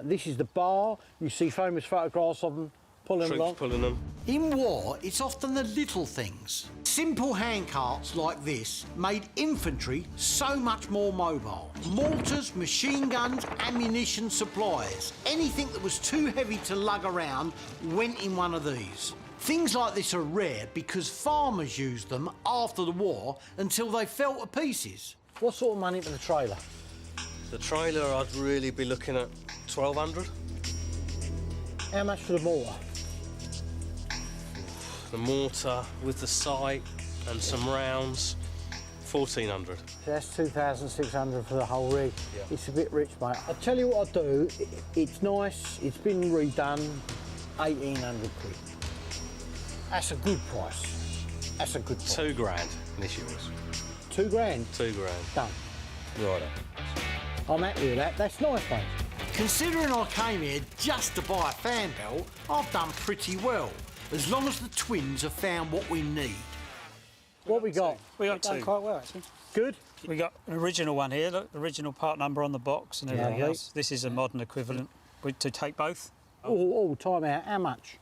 Speaker 3: This is the bar. You see famous photographs of them pulling along.
Speaker 16: Troops pulling them.
Speaker 1: In war, it's often the little things. Simple handcarts like this made infantry so much more mobile. Mortars, machine guns, ammunition supplies. Anything that was too heavy to lug around went in one of these. Things like this are rare because farmers used them after the war until they fell to pieces.
Speaker 3: What sort of money for the trailer?
Speaker 16: The trailer, I'd really be looking at 1,200.
Speaker 3: How much for the mortar?
Speaker 16: The mortar with the sight and some rounds, 1,400.
Speaker 3: So that's 2,600 for the whole rig.
Speaker 16: Yeah.
Speaker 3: It's a bit rich, mate. I'll tell you what I'll do. It's nice. It's been redone. 1,800 quid. That's a good price. That's a good price.
Speaker 16: £2,000 this yours.
Speaker 3: £2,000?
Speaker 16: £2,000.
Speaker 3: Done.
Speaker 16: Right.
Speaker 3: I'm happy with that. That's nice, mate.
Speaker 1: Considering I came here just to buy a fan belt, I've done pretty well, as long as the twins have found what we need.
Speaker 3: What we got?
Speaker 7: We got
Speaker 14: Done
Speaker 7: two.
Speaker 14: quite well, actually.
Speaker 3: Good?
Speaker 7: We got an original one here, look, original part number on the box and everything
Speaker 3: Lovely.
Speaker 7: else. This is a modern equivalent. To take both?
Speaker 3: Oh, time out. How much?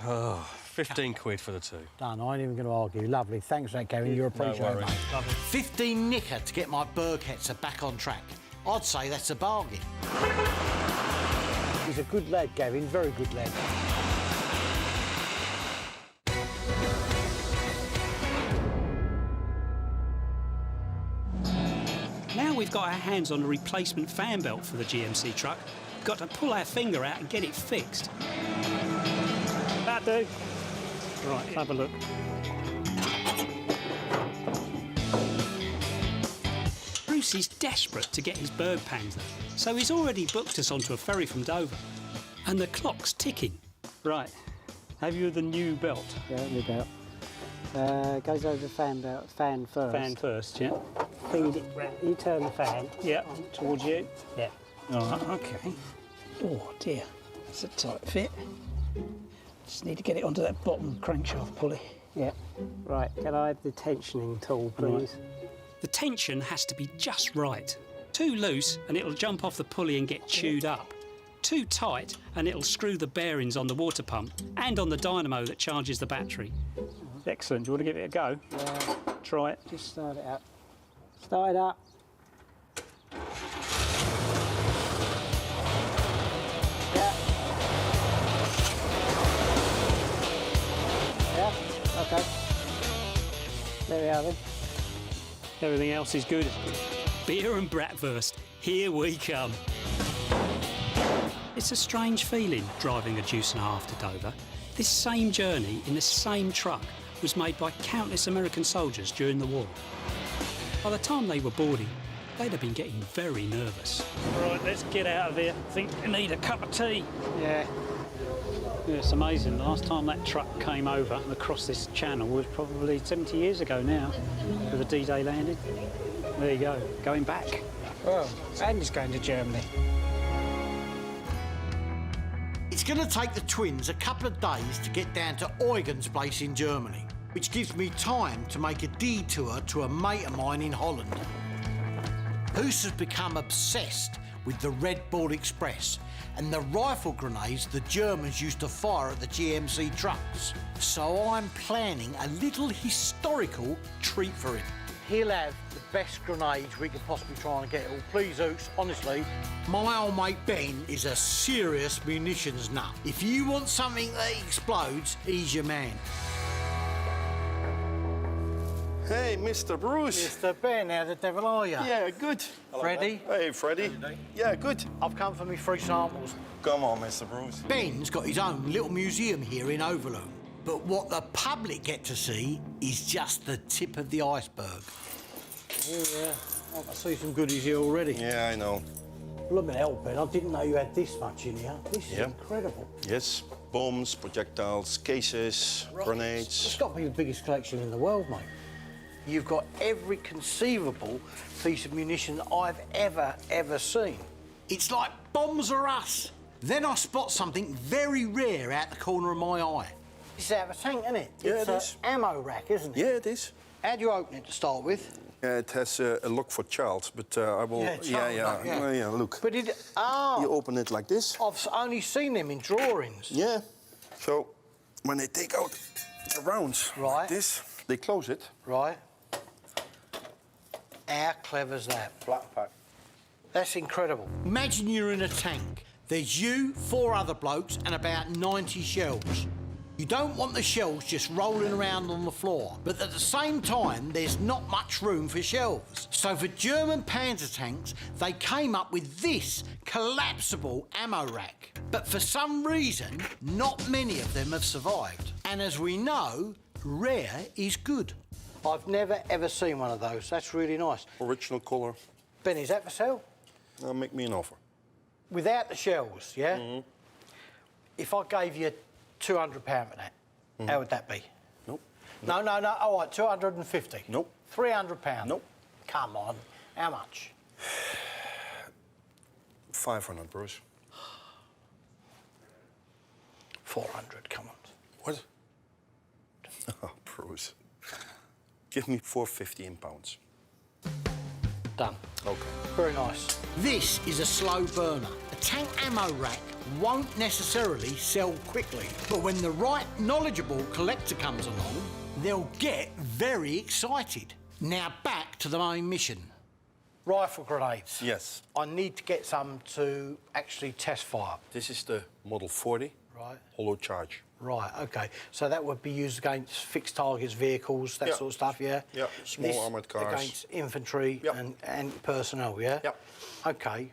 Speaker 16: Oh, 15 quid for the two.
Speaker 3: Done. I ain't even going to argue. Lovely. Thanks for that, Gavin. You're appreciated,
Speaker 16: worries.
Speaker 3: mate.
Speaker 1: 15 nicker to get my Berghetzer back on track. I'd say that's a bargain.
Speaker 3: He's a good lad, Gavin. Very good lad.
Speaker 7: Now we've got our hands on a replacement fan belt for the GMC truck, we've got to pull our finger out and get it fixed.
Speaker 6: That do.
Speaker 7: Right, have a look. Bruce is desperate to get his Jagdpanther, so he's already booked us onto a ferry from Dover. And the clock's ticking. Right, have you the new belt?
Speaker 14: Yeah, new belt. Goes over the fan belt, fan first.
Speaker 7: Fan first, yeah.
Speaker 14: Feed it round. You turn the fan.
Speaker 7: Yeah, towards you.
Speaker 14: Yeah.
Speaker 7: All right, okay.
Speaker 14: Oh dear, that's a tight fit. Just need to get it onto that bottom crankshaft pulley. Yeah. Right, can I have the tensioning tool, please?
Speaker 7: The tension has to be just right. Too loose and it'll jump off the pulley and get chewed up. Too tight and it'll screw the bearings on the water pump and on the dynamo that charges the battery. Excellent. Do you want to give it a go?
Speaker 14: Yeah.
Speaker 7: Try it.
Speaker 14: Just start it up. Start it up. Yeah. Yeah, okay. There we are then.
Speaker 7: Everything else is good. Beer and bratwurst, here we come. It's a strange feeling driving a deuce and a half to Dover. This same journey in the same truck was made by countless American soldiers during the war. By the time they were boarding, they'd have been getting very nervous. Right, let's get out of here. I think we need a cup of tea.
Speaker 14: Yeah.
Speaker 7: Yeah, it's amazing. The last time that truck came over and across this channel was probably 70 years ago now, with the D-Day landing. There you go, going back.
Speaker 14: Well, Andy's going to Germany.
Speaker 1: It's going to take the twins a couple of days to get down to Eugen's place in Germany, which gives me time to make a detour to a mate of mine in Holland. Bruce has become obsessed with the Red Bull Express and the rifle grenades the Germans used to fire at the GMC trucks. So I'm planning a little historical treat for him.
Speaker 3: He'll have the best grenades we could possibly try and get. Oh, please, Ooks, honestly.
Speaker 1: My old mate Ben is a serious munitions nut. If you want something that explodes, he's your man.
Speaker 8: Hey,
Speaker 15: Hey, Mr. Bruce.
Speaker 3: Mr. Ben, how the devil are you?
Speaker 15: Yeah, good.
Speaker 3: Freddie?
Speaker 15: Hey, Freddie. Yeah, good.
Speaker 3: I've come for me 3 samples.
Speaker 15: Come on, Mr. Bruce.
Speaker 1: Ben's got his own little museum here in Overlook. But what the public get to see is just the tip of the iceberg.
Speaker 3: Oh, yeah. I can see some goodies here already.
Speaker 15: Yeah, I know.
Speaker 3: Look at that, Ben. I didn't know you had this much in here. This is incredible.
Speaker 15: Yes, bombs, projectiles, cases,
Speaker 3: It's
Speaker 15: grenades.
Speaker 3: got to be the biggest collection in the world, mate. You've got every conceivable piece of munition I've ever seen.
Speaker 1: It's like bombs are us. Then I spot something very rare out the corner of my eye.
Speaker 3: It's out of a tank, isn't it?
Speaker 15: Yeah,
Speaker 3: it's
Speaker 15: it is.
Speaker 3: an ammo rack, isn't it?
Speaker 15: Yeah, it is.
Speaker 3: How do you open it to start with?
Speaker 15: It has a lock for Charles, but I will...
Speaker 3: Yeah,
Speaker 15: look.
Speaker 3: But it... Oh.
Speaker 15: You open it like this.
Speaker 3: I've only seen them in drawings.
Speaker 15: Yeah. So, when they take out the rounds like this, they close it.
Speaker 3: Right. How clever's that?
Speaker 15: Flat pack.
Speaker 3: That's incredible.
Speaker 1: Imagine you're in a tank. There's you, 4 other blokes, and about 90 shells. You don't want the shells just rolling around on the floor, but at the same time, there's not much room for shells. So for German panzer tanks, they came up with this collapsible ammo rack. But for some reason, not many of them have survived. And as we know, rare is good.
Speaker 3: I've never ever seen one of those. That's really nice.
Speaker 15: Original colour.
Speaker 3: Ben, is that for sale?
Speaker 15: Make me an offer.
Speaker 3: Without the shells, yeah?
Speaker 15: Mm-hmm.
Speaker 3: If I gave you £200 for that, how would that be?
Speaker 15: Nope.
Speaker 3: No. All right, 250.
Speaker 15: Nope.
Speaker 3: £300.
Speaker 15: Nope.
Speaker 3: Come on. How much?
Speaker 15: 500, Bruce.
Speaker 3: 400. Come on.
Speaker 15: What? Oh, Bruce. Give me 450 in pounds.
Speaker 3: Done.
Speaker 15: Okay.
Speaker 3: Very nice.
Speaker 1: This is a slow burner. A tank ammo rack won't necessarily sell quickly, but when the right knowledgeable collector comes along, they'll get very excited. Now back to the main mission.
Speaker 3: Rifle grenades.
Speaker 15: Yes.
Speaker 3: I need to get some to actually test fire.
Speaker 15: This is the Model 40.
Speaker 3: Right.
Speaker 15: Hollow charge.
Speaker 3: Right, OK. So that would be used against fixed targets, vehicles, that sort of stuff, yeah?
Speaker 15: Yeah, small
Speaker 3: This
Speaker 15: armoured cars.
Speaker 3: Against infantry and personnel, yeah?
Speaker 15: Yep.
Speaker 3: OK.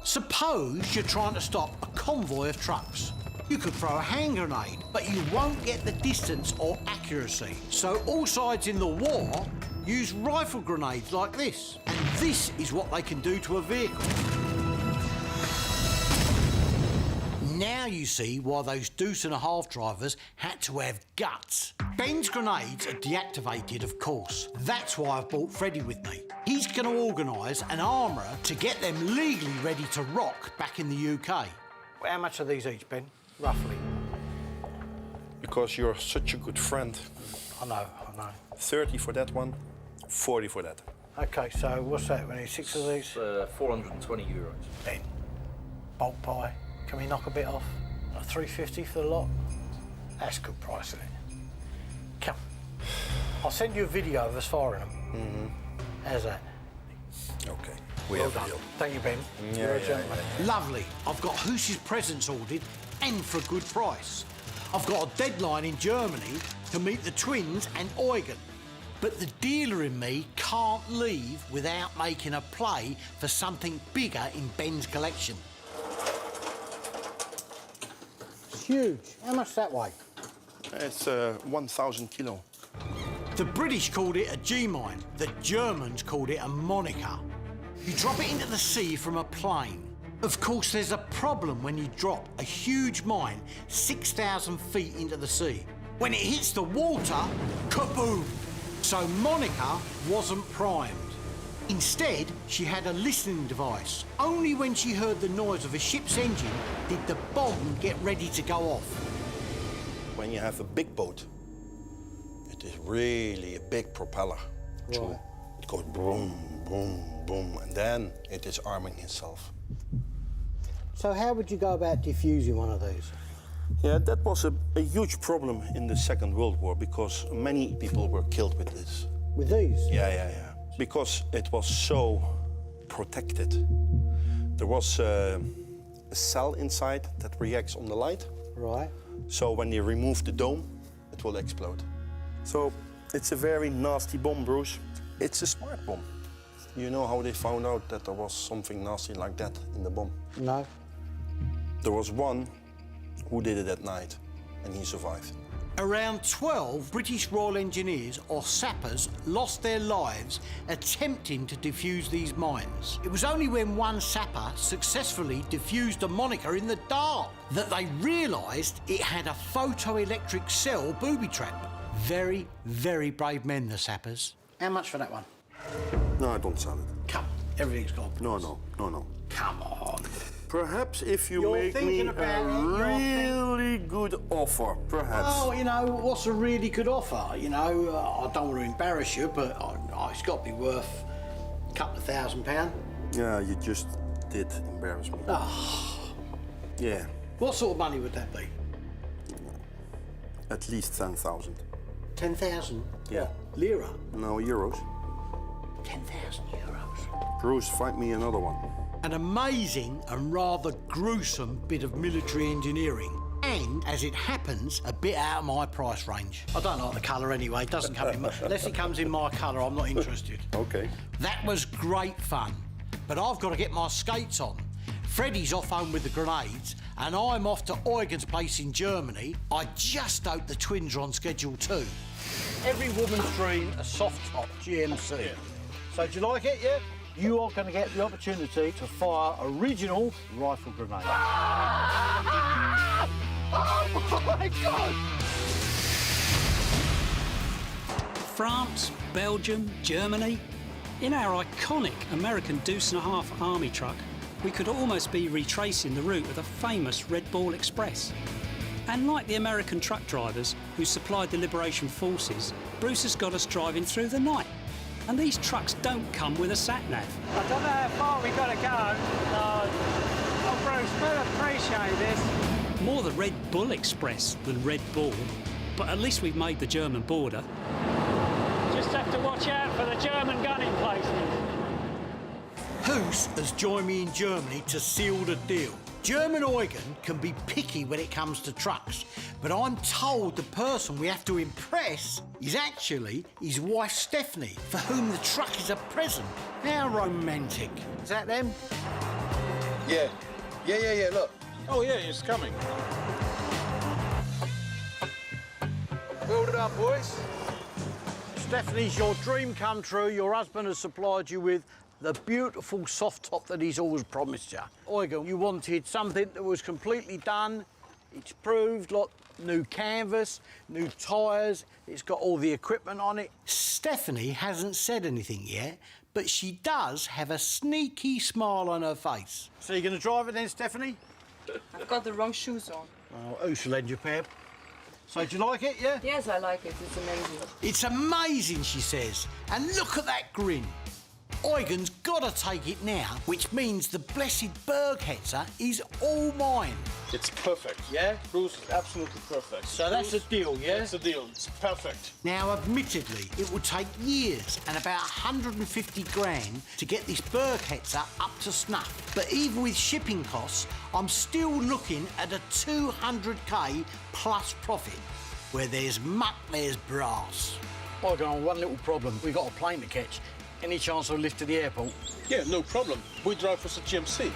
Speaker 1: Suppose you're trying to stop a convoy of trucks. You could throw a hand grenade, but you won't get the distance or accuracy. So all sides in the war use rifle grenades like this. And this is what they can do to a vehicle. Now you see why those deuce-and-a-half drivers had to have guts. Ben's grenades are deactivated, of course. That's why I've brought Freddie with me. He's going to organise an armourer to get them legally ready to rock back in the UK.
Speaker 3: How much are these each, Ben? Roughly?
Speaker 15: Because you're such a good friend.
Speaker 3: I know.
Speaker 15: 30 for that one, 40 for that.
Speaker 3: OK, so what's that? We need 6 of these?
Speaker 5: 420 euros.
Speaker 3: Ben, bulk pie. Can we knock a bit off? 350 for the lot? That's a good price, isn't it? Come. I'll send you a video of us firing them.
Speaker 15: Mm-hmm.
Speaker 3: How's that?
Speaker 15: OK. We
Speaker 3: Well
Speaker 15: have a
Speaker 3: done.
Speaker 15: deal.
Speaker 3: Thank you, Ben.
Speaker 15: Yeah,
Speaker 3: You're a
Speaker 15: yeah,
Speaker 3: gentleman.
Speaker 1: Lovely. I've got Hoose's presents ordered and for a good price. I've got a deadline in Germany to meet the twins and Eugen. But the dealer in me can't leave without making a play for something bigger in Ben's collection.
Speaker 3: It's huge. How much that weigh?
Speaker 15: It's 1,000 kilo.
Speaker 1: The British called it a G-mine. The Germans called it a moniker. You drop it into the sea from a plane. Of course, there's a problem when you drop a huge mine 6,000 feet into the sea. When it hits the water, kaboom! So Monica wasn't primed. Instead, she had a listening device. Only when she heard the noise of a ship's engine did the bomb get ready to go off.
Speaker 15: When you have a big boat, it is really a big propeller.
Speaker 3: Right.
Speaker 15: It goes boom, boom, boom, and then it is arming itself.
Speaker 3: So how would you go about defusing one of these?
Speaker 15: Yeah, that was a huge problem in the Second World War because many people were killed with this.
Speaker 3: With these?
Speaker 15: Yeah. Because it was so protected. There was a cell inside that reacts on the light.
Speaker 3: Right.
Speaker 15: So when you remove the dome, it will explode. So It's a very nasty bomb, Bruce. It's a smart bomb. You know how they found out that there was something nasty like that in the bomb?
Speaker 3: No.
Speaker 15: There was one who did it at night, and he survived.
Speaker 1: Around 12 British Royal Engineers or sappers lost their lives attempting to defuse these mines. It was only when one sapper successfully defused a monitor in the dark that they realised it had a photoelectric cell booby trap. Very, very brave men, the sappers. How much for that one?
Speaker 15: No, I don't sell it.
Speaker 1: Come, everything's got.
Speaker 15: No.
Speaker 1: Come on.
Speaker 15: Perhaps if you
Speaker 1: You're
Speaker 15: make me
Speaker 1: thinking about
Speaker 15: a
Speaker 1: it,
Speaker 15: really good offer, perhaps.
Speaker 1: Oh, you know, what's a really good offer? You know, I don't want to embarrass you, but it's got to be worth a couple of £1,000.
Speaker 15: Yeah, you just did embarrass me.
Speaker 1: Oh.
Speaker 15: Yeah.
Speaker 1: What sort of money would that be?
Speaker 15: At least 10,000.
Speaker 1: 10,000?
Speaker 15: Yeah.
Speaker 1: Lira?
Speaker 15: No, euros.
Speaker 1: 10,000 euros.
Speaker 15: Bruce, find me another one.
Speaker 1: An amazing and rather gruesome bit of military engineering. And, as it happens, a bit out of my price range. I don't like the colour anyway, it doesn't come in my... Unless it comes in my colour, I'm not interested.
Speaker 15: Okay.
Speaker 1: That was great fun, but I've got to get my skates on. Freddie's off home with the grenades, and I'm off to Eugen's place in Germany. I just hope the twins are on schedule too. Every woman's dream, a soft top GMC. Yeah. So, do you like it, yeah? You are going to get the opportunity to fire original rifle grenades.
Speaker 13: Oh my God!
Speaker 7: France, Belgium, Germany. In our iconic American Deuce-and-a-half army truck, we could almost be retracing the route of the famous Red Ball Express. And like the American truck drivers who supplied the Liberation Forces, Bruce has got us driving through the night. And these trucks don't come with a sat-nav.
Speaker 6: I don't know how far we've got to go. Oh, Bruce, we'll appreciate this.
Speaker 7: More the Red Bull Express than Red Bull, but at least we've made the German border.
Speaker 6: Just have to watch out for the German gun emplacement.
Speaker 1: Hoos has joined me in Germany to seal the deal. German Eugen can be picky when it comes to trucks, but I'm told the person we have to impress is actually his wife Stephanie, for whom the truck is a present. How romantic. Is that them?
Speaker 12: Yeah, look. Oh yeah, it's coming. Build it up, boys.
Speaker 1: Stephanie's your dream come true. Your husband has supplied you with the beautiful soft top that he's always promised you. Eugen, you wanted something that was completely done. It's proved, look, new canvas, new tyres, it's got all the equipment on it. Stephanie hasn't said anything yet, but she does have a sneaky smile on her face. So you're going to drive it then, Stephanie?
Speaker 17: I've got the wrong shoes on.
Speaker 1: Oh, who shall lend you a pair? So do you like it, yeah?
Speaker 17: Yes, I like it. It's amazing.
Speaker 1: It's amazing, she says. And look at that grin. Eugen's got to take it now, which means the blessed Berghetzer is all mine.
Speaker 12: It's perfect.
Speaker 1: Yeah?
Speaker 12: Bruce, absolutely perfect.
Speaker 1: So that's a deal, yeah?
Speaker 12: That's a deal. It's perfect.
Speaker 1: Now, admittedly, it will take years and about 150 grand to get this Berghetzer up to snuff. But even with shipping costs, I'm still looking at a 200k plus profit. Where there's muck, there's brass. Eugen, one little problem. We've got a plane to catch. Any chance I'll lift to the airport?
Speaker 12: Yeah, no problem. We drive for the GMC.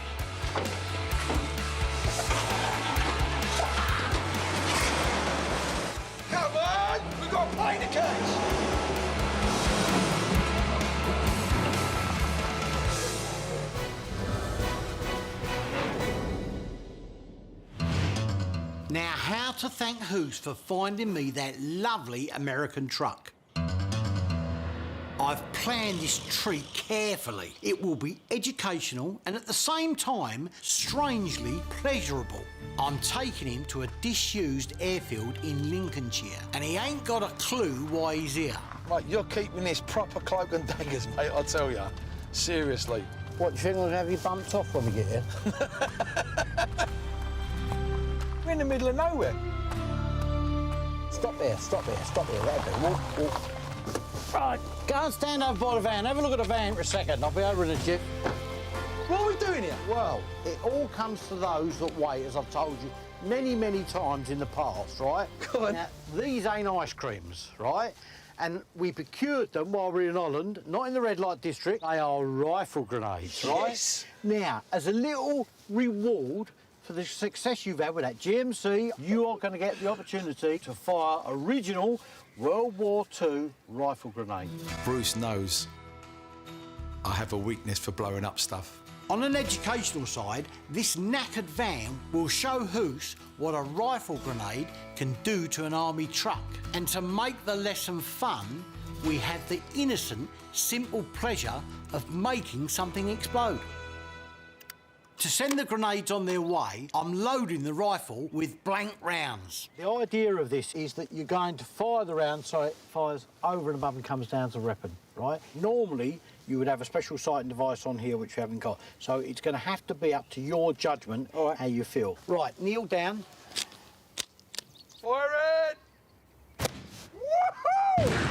Speaker 13: Come on! We've got a plane to catch! Now, how to thank Hoos for finding me that lovely American truck. I've planned this treat carefully. It will be educational and at the same time, strangely pleasurable. I'm taking him to a disused airfield in Lincolnshire and he ain't got a clue why he's here.
Speaker 10: Mate, you're keeping this proper cloak and daggers, mate, I tell you. Seriously.
Speaker 3: What, do you think I'm going to have you bumped off when we get here?
Speaker 10: We're in the middle of nowhere.
Speaker 3: Stop here, that'll do. Walk. Right, go and stand over by the van. Have a look at the van for a second. I'll be over in a jiff.
Speaker 10: What are we doing here?
Speaker 3: Well, it all comes to those that wait, as I've told you many, many times in the past, right?
Speaker 10: Go on.
Speaker 3: Now, these ain't ice creams, right? and we procured them while we were in Holland, not in the red light district. They are rifle grenades, right?
Speaker 10: Yes.
Speaker 3: Now, as a little reward for the success you've had with that GMC, you are going to get the opportunity to fire original World War II rifle grenades.
Speaker 18: Bruce knows I have a weakness for blowing up stuff.
Speaker 13: On an educational side, this knackered van will show Hoos what a rifle grenade can do to an army truck. And to make the lesson fun, we have the innocent, simple pleasure of making something explode. To send the grenades on their way, I'm loading the rifle with blank rounds.
Speaker 3: The idea of this is that you're going to fire the round so it fires over and above and comes down to weapon, right? Normally, you would have a special sighting device on here which you haven't got. So it's going to have to be up to your judgment how you feel. Right, kneel down.
Speaker 10: Fire it! Woohoo!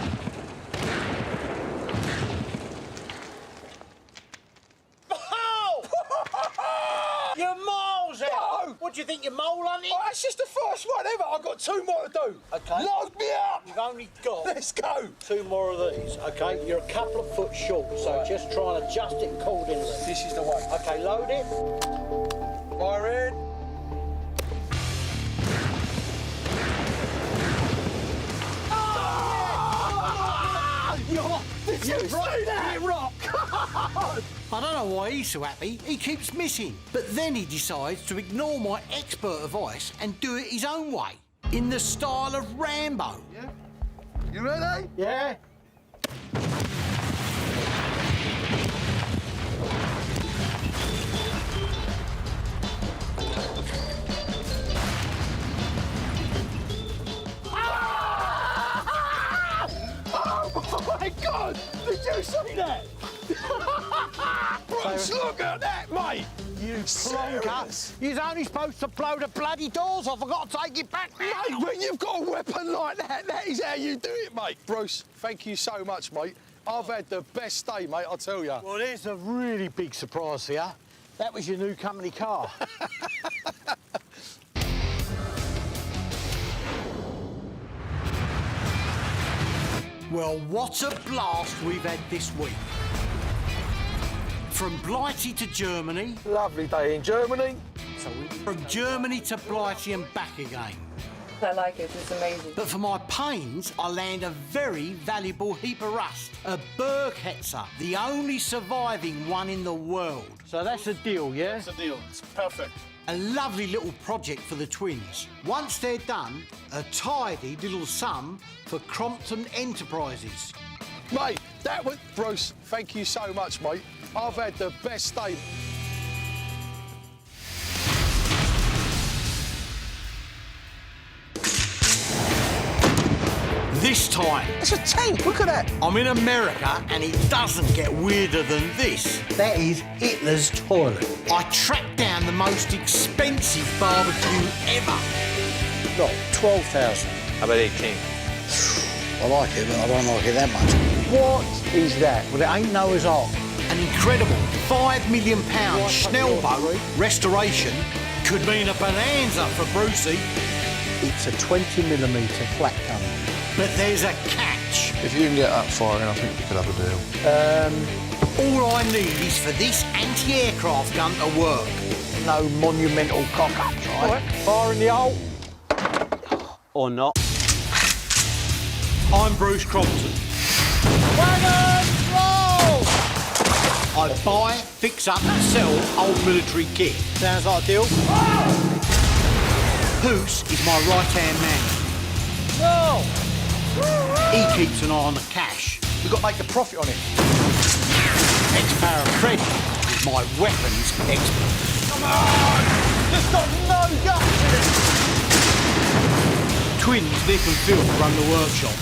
Speaker 3: You're miles out! No. What do you think, you're mole hunting?
Speaker 10: Oh, that's just the first one ever. I've got 2 more to do.
Speaker 3: Okay.
Speaker 10: Load me up!
Speaker 3: You've only got...
Speaker 10: Let's go!
Speaker 3: 2 more of these, OK? You're a couple of foot short, so just try and adjust it accordingly.
Speaker 10: This is the one.
Speaker 3: OK, load it.
Speaker 10: Fire in.
Speaker 3: Did you see that?
Speaker 10: Rock!
Speaker 13: I don't know why he's so happy, he keeps missing. But then he decides to ignore my expert advice and do it his own way, in the style of Rambo.
Speaker 10: Yeah? You ready?
Speaker 3: Yeah.
Speaker 10: Oh my God! Did you see that? Bruce, look at that, mate!
Speaker 3: You plonker! You're only supposed to blow the bloody doors off. I've got to take it back now.
Speaker 10: Mate, when you've got a weapon like that, that is how you do it, mate. Bruce, thank you so much, mate. I've had the best day, mate, I'll tell you.
Speaker 3: Well, there's a really big surprise here. That was your new company car.
Speaker 13: Well, what a blast we've had this week. From Blighty to Germany.
Speaker 10: Lovely day in Germany.
Speaker 13: From Germany to Blighty and back again.
Speaker 17: I like it, it's amazing.
Speaker 13: But for my pains, I land a very valuable heap of rust. A Berghetzer, the only surviving one in the world.
Speaker 3: So that's a deal, yeah?
Speaker 10: It's a deal. It's perfect.
Speaker 13: A lovely little project for the twins. Once they're done, a tidy little sum for Crompton Enterprises.
Speaker 10: Mate, that was... Bruce, thank you so much, mate. I've had the best day.
Speaker 13: This time...
Speaker 10: It's a tank, look at that.
Speaker 13: I'm in America and it doesn't get weirder than this. That is Hitler's toilet. I tracked down the most expensive barbecue ever.
Speaker 3: Look, 12,000.
Speaker 2: How about 18?
Speaker 3: I like it, but I don't like it that much. What is that? Well, it ain't Noah's Ark.
Speaker 13: An incredible £5 million Schnellboat restoration could mean a bonanza for Brucey.
Speaker 3: It's a 20mm flat gun.
Speaker 13: But there's a catch.
Speaker 15: If you can get that firing, I think we could have a deal.
Speaker 13: All I need is for this anti-aircraft gun to work.
Speaker 3: No monumental cock-up, right? Fire in the hole.
Speaker 2: Or not.
Speaker 13: I'm Bruce Crompton.
Speaker 3: Wagon, roll!
Speaker 13: I buy, fix up and sell old military kit.
Speaker 3: Sounds like a deal.
Speaker 13: Hoos is my right-hand man.
Speaker 3: No!
Speaker 13: He keeps an eye on the cash.
Speaker 10: We've got to make a profit on it.
Speaker 13: Ex-Para Fred is my weapons expert.
Speaker 10: Come on! There's got no guts in it!
Speaker 13: Twins Nick and Phil run the workshop.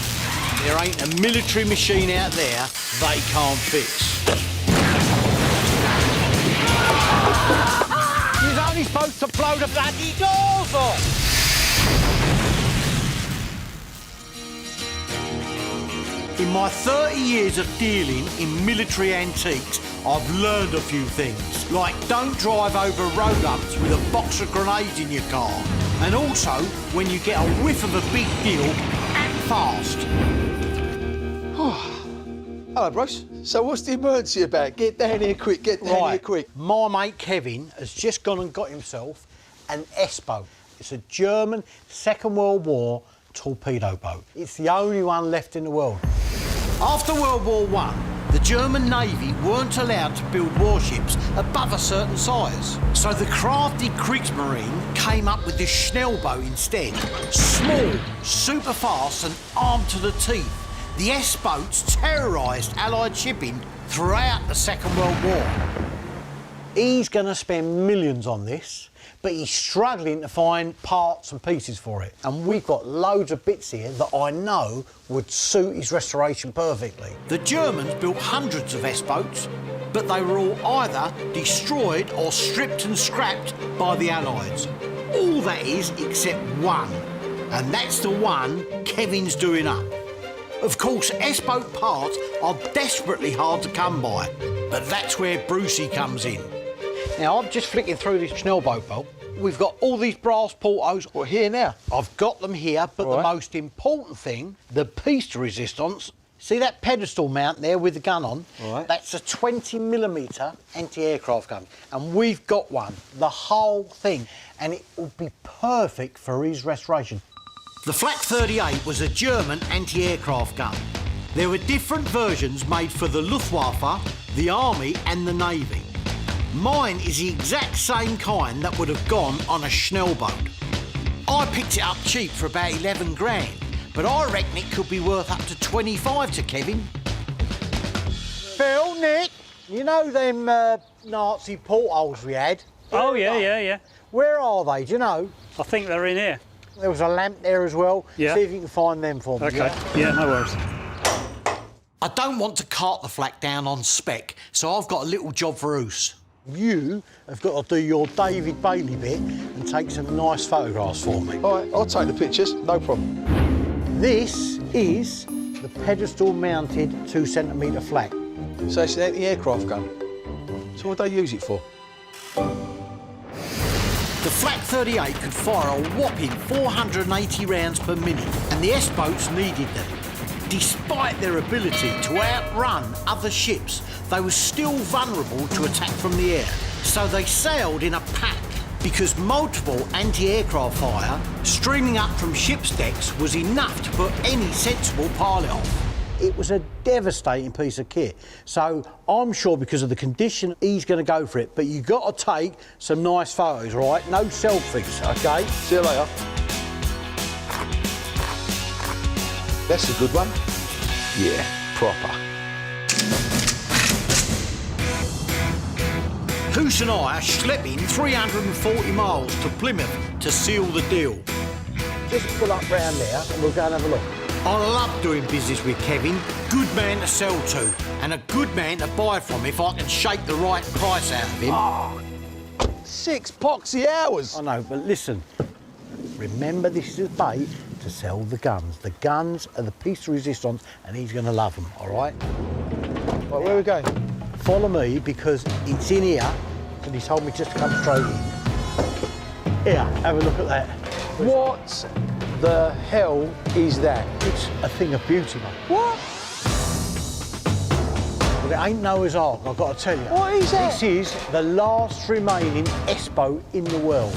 Speaker 13: There ain't a military machine out there they can't fix.
Speaker 3: You're only supposed to blow the bloody doors off!
Speaker 13: In my 30 years of dealing in military antiques, I've learned a few things, like don't drive over road ups with a box of grenades in your car. And also, when you get a whiff of a big deal, act fast.
Speaker 10: Hello, Bruce. So what's the emergency about? Get down here quick, get down here quick.
Speaker 3: My mate Kevin has just gone and got himself an S-boat. It's a German Second World War torpedo boat. It's the only one left in the world.
Speaker 1: After World War I, the German Navy weren't allowed to build warships above a certain size. So the crafty Kriegsmarine came up with this Schnellboot instead. Small, super fast and armed to the teeth, the S-boats terrorised Allied shipping throughout the Second World War.
Speaker 3: He's going to spend millions on this, but he's struggling to find parts and pieces for it. And we've got loads of bits here that I know would suit his restoration perfectly.
Speaker 1: The Germans built hundreds of S-boats, but they were all either destroyed or stripped and scrapped by the Allies. All that is except one, and that's the one Kevin's doing up. Of course, S-boat parts are desperately hard to come by, but that's where Brucey comes in.
Speaker 3: Now, I'm just flicking through this Schnellboot bolt. We've got all these brass portos.
Speaker 10: What, here now?
Speaker 3: I've got them here, but the most important thing, the piece de resistance. See that pedestal mount there with the gun on?
Speaker 10: Right.
Speaker 3: That's a 20mm anti-aircraft gun. And we've got one, the whole thing. And it will be perfect for his restoration.
Speaker 1: The Flak 38 was a German anti-aircraft gun. There were different versions made for the Luftwaffe, the Army and the Navy. Mine is the exact same kind that would have gone on a Schnellboot. I picked it up cheap for about 11 grand, but I reckon it could be worth up to 25 to Kevin.
Speaker 3: Phil, Nick, you know them Nazi portholes we had?
Speaker 6: Oh, yeah.
Speaker 3: Where are they, do you know?
Speaker 6: I think they're in here.
Speaker 3: There was a lamp there as well.
Speaker 6: Yeah.
Speaker 3: See if you can find them for me.
Speaker 6: OK, yeah, no worries.
Speaker 1: I don't want to cart the flak down on spec, so I've got a little job for Oos.
Speaker 3: You have got to do your David Bailey bit and take some nice photographs for me.
Speaker 10: All right, I'll take the pictures, no problem.
Speaker 3: This is the pedestal-mounted 2cm flak.
Speaker 10: So it's an anti-aircraft gun. So what do they use it for?
Speaker 1: The Flak 38 could fire a whopping 480 rounds per minute, and the S-boats needed them. Despite their ability to outrun other ships, they were still vulnerable to attack from the air. So they sailed in a pack, because multiple anti-aircraft fire streaming up from ships' decks was enough to put any sensible pilot off.
Speaker 3: It was a devastating piece of kit. So I'm sure because of the condition, he's going to go for it. But you've got to take some nice photos, right? No selfies, OK?
Speaker 10: See you later. That's a good one. Yeah, proper.
Speaker 1: Hoos and I are schlepping 340 miles to Plymouth to seal the deal.
Speaker 3: Just pull up round there and we'll go and have a look.
Speaker 1: I love doing business with Kevin. Good man to sell to, and a good man to buy from if I can shake the right price out of him.
Speaker 10: Oh, 6 poxy hours.
Speaker 3: I know, but listen. Remember, this is a bait to sell the guns. The guns are the piece de resistance, and he's going to love them, all right?
Speaker 10: Right, where are we going?
Speaker 3: Follow me, because it's in here, and he told me just to come straight in. Here, have a look at that.
Speaker 10: What the hell is that?
Speaker 3: It's a thing of beauty, mate.
Speaker 10: What?
Speaker 3: But it ain't Noah's Ark, I've got to tell you.
Speaker 10: What is that?
Speaker 3: This is the last remaining S-boat in the world.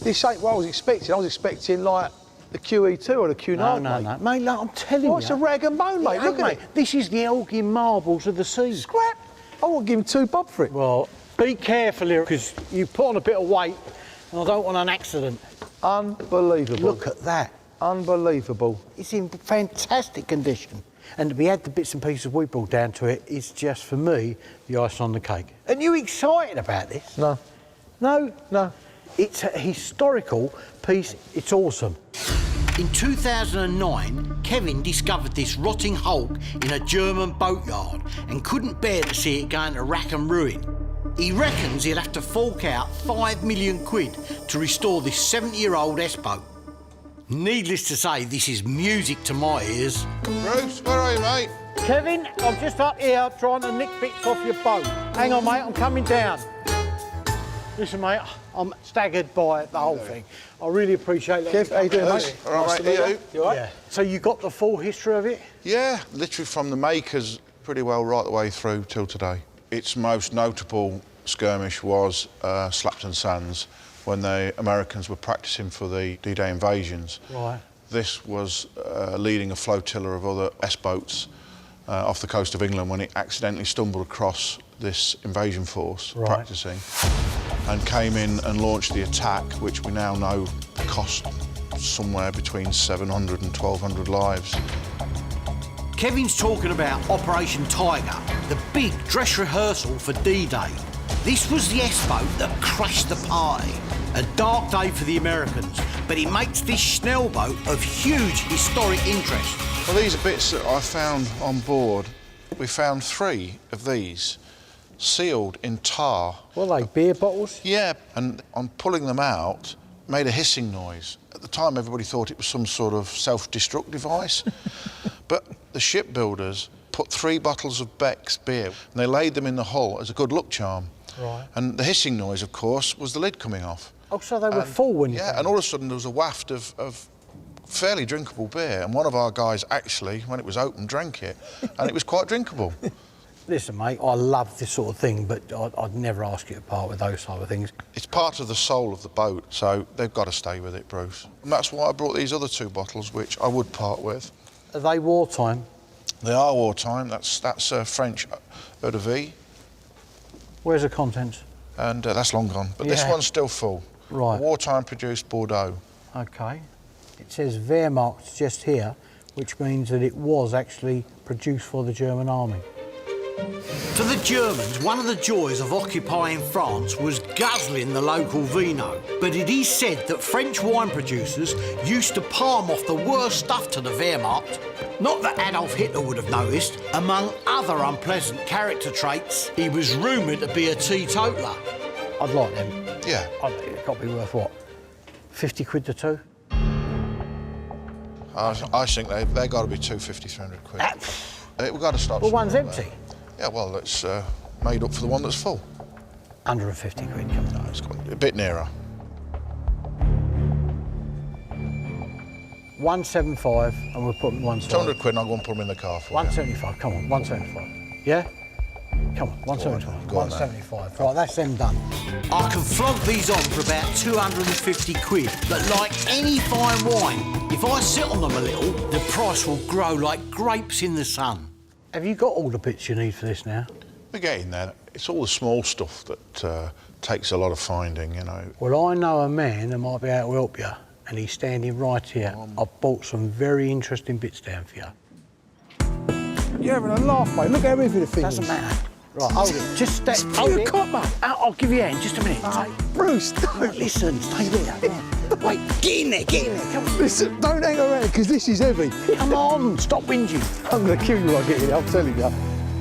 Speaker 10: This ain't what I was expecting. I was expecting, like, the QE2 or the Q9,
Speaker 3: No, mate, look, I'm telling you.
Speaker 10: It's a rag and bone, mate. Look at it.
Speaker 3: This is the Elgin marbles of the sea.
Speaker 10: Scrap. I won't give him 2 bob for it.
Speaker 3: Well, be careful here, because you put on a bit of weight, and I don't want an accident.
Speaker 10: Unbelievable.
Speaker 3: Look at that.
Speaker 10: Unbelievable.
Speaker 3: It's in fantastic condition. And to be add the bits and pieces we brought down to it is just, for me, the icing on the cake. Are you excited about this?
Speaker 10: No.
Speaker 3: No?
Speaker 10: No.
Speaker 3: It's a historical piece. It's awesome.
Speaker 1: In 2009, Kevin discovered this rotting hulk in a German boatyard and couldn't bear to see it going to rack and ruin. He reckons he'll have to fork out 5 million quid to restore this 70-year-old S-boat. Needless to say, this is music to my ears.
Speaker 12: Bruce, where are you, mate?
Speaker 3: Kevin, I'm just up here trying to nick bits off your boat. Hang on, mate, I'm coming down. Listen, mate, I'm staggered by the whole thing. I really appreciate that.
Speaker 10: Kev, how you doing, mate?
Speaker 19: All right,
Speaker 3: Nice to
Speaker 19: mate.
Speaker 3: meet you.
Speaker 19: You all right?
Speaker 3: Yeah. So you got the full history of it?
Speaker 19: Yeah, literally from the makers pretty well right the way through till today. Its most notable skirmish was Slapton Sands, when the Americans were practicing for the D-Day invasions.
Speaker 3: Right.
Speaker 19: This was leading a flotilla of other S-boats off the coast of England when it accidentally stumbled across this invasion force practicing and came in and launched the attack, which we now know cost somewhere between 700 and 1,200 lives.
Speaker 1: Kevin's talking about Operation Tiger, the big dress rehearsal for D-Day. This was the S-boat that crashed the party. A dark day for the Americans, but it makes this Schnell boat of huge historic interest.
Speaker 19: Well, these are bits that I found on board. We found 3 of these sealed in tar.
Speaker 3: What, like beer bottles?
Speaker 19: Yeah, and on pulling them out, made a hissing noise. At the time, everybody thought it was some sort of self-destruct device. But the shipbuilders put 3 bottles of Beck's beer and they laid them in the hull as a good luck charm.
Speaker 3: Right.
Speaker 19: And the hissing noise, of course, was the lid coming off.
Speaker 3: Oh, so they were full when you
Speaker 19: Yeah,
Speaker 3: found
Speaker 19: and all of a sudden there was a waft of fairly drinkable beer, and one of our guys actually, when it was open, drank it, and it was quite drinkable.
Speaker 3: Listen, mate, I love this sort of thing, but I'd never ask you to part with those type of things.
Speaker 19: It's part of the soul of the boat, so they've got to stay with it, Bruce. And that's why I brought these other 2 bottles, which I would part with.
Speaker 3: Are they wartime?
Speaker 19: They are wartime. That's French eau de vie.
Speaker 3: Where's the contents?
Speaker 19: And that's long gone, but this one's still full.
Speaker 3: Right.
Speaker 19: Wartime produced Bordeaux.
Speaker 3: OK. It says Wehrmacht just here, which means that it was actually produced for the German army.
Speaker 1: For the Germans, one of the joys of occupying France was guzzling the local vino. But it is said that French wine producers used to palm off the worst stuff to the Wehrmacht. Not that Adolf Hitler would have noticed. Among other unpleasant character traits, he was rumoured to be a teetotaler.
Speaker 3: I'd like them.
Speaker 19: Yeah.
Speaker 3: It's got to be worth what? 50 quid to 2?
Speaker 19: I think they've got to be 250, 300 quid. We've got to start.
Speaker 3: Well, one's empty.
Speaker 19: Yeah, well, it's made up for the one that's full.
Speaker 3: 150 quid, come on.
Speaker 19: No, it's got a bit nearer.
Speaker 3: 175, and we'll put them one side.
Speaker 19: 200 quid, and I'll go and put them in the car for
Speaker 3: 175, come on, 175. Yeah? Come on, 175.
Speaker 19: Go on,
Speaker 3: 175. Right, that's them done.
Speaker 1: I can flog these on for about 250 quid, but like any fine wine, if I sit on them a little, the price will grow like grapes in the sun.
Speaker 3: Have you got all the bits you need for this now?
Speaker 19: We're getting there. It's all the small stuff that takes a lot of finding, you know.
Speaker 3: Well, I know a man that might be able to help you, and he's standing right here. I've bought some very interesting bits down for you.
Speaker 10: You're having a laugh, mate. Look how heavy the thing is.
Speaker 3: Doesn't matter. Right, hold it. Just stay.
Speaker 10: Hold it. Copper.
Speaker 3: I'll give you a hand. Just a minute.
Speaker 10: Bruce, don't.
Speaker 3: Listen, stay there. Wait, get in there, get in there. Come on.
Speaker 10: Listen, don't hang around, because this is heavy.
Speaker 3: Come on, stop whinging.
Speaker 10: I'm going to kill you when I get in, I'm telling you.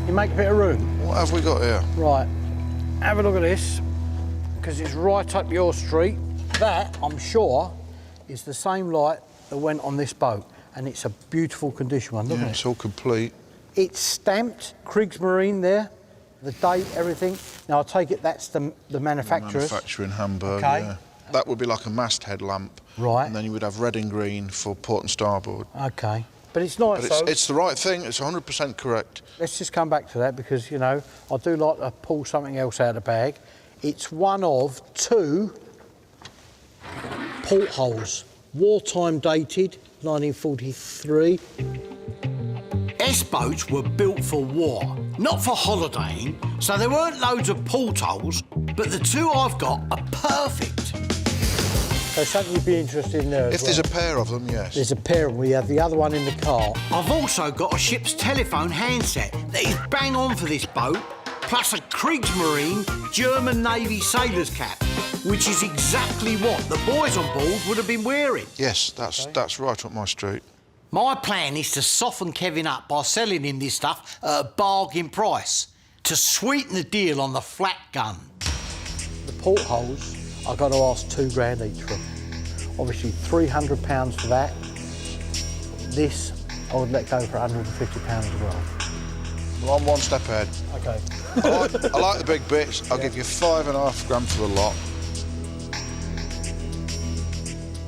Speaker 3: You make a bit of room.
Speaker 19: What have we got here?
Speaker 3: Right, have a look at this, because it's right up your street. That, I'm sure, is the same light that went on this boat, and it's a beautiful condition one, look at it.
Speaker 19: It's all complete.
Speaker 3: It's stamped, Kriegsmarine there, the date, everything. Now, I take it that's the manufacturer's.
Speaker 19: Manufacturer in Hamburg,
Speaker 3: Okay.
Speaker 19: yeah. That would be like a masthead lamp.
Speaker 3: Right.
Speaker 19: And then you would have red and green for port and starboard.
Speaker 3: OK. But it's nice,
Speaker 19: But it's the right thing, it's 100% correct.
Speaker 3: Let's just come back to that because, you know, I do like to pull something else out of the bag. It's one of 2 portholes, wartime dated, 1943.
Speaker 1: S-boats were built for war, not for holidaying, so there weren't loads of portholes, but the 2 I've got are perfect.
Speaker 3: So something you'd be interested in there as
Speaker 19: If there's a pair of them, yes.
Speaker 3: There's a pair, and we have the other one in the car.
Speaker 1: I've also got a ship's telephone handset that is bang on for this boat, plus a Kriegsmarine German Navy sailor's cap, which is exactly what the boys on board would have been wearing.
Speaker 19: Yes, that's right up my street.
Speaker 1: My plan is to soften Kevin up by selling him this stuff at a bargain price, to sweeten the deal on the flat gun.
Speaker 3: The portholes, I've got to ask £2 grand each for. Obviously, £300 for that. This, I would let go for £150 as well.
Speaker 19: Well, I'm one step ahead.
Speaker 3: OK.
Speaker 19: I like the big bits. I'll give you 5.5 grand for the lot.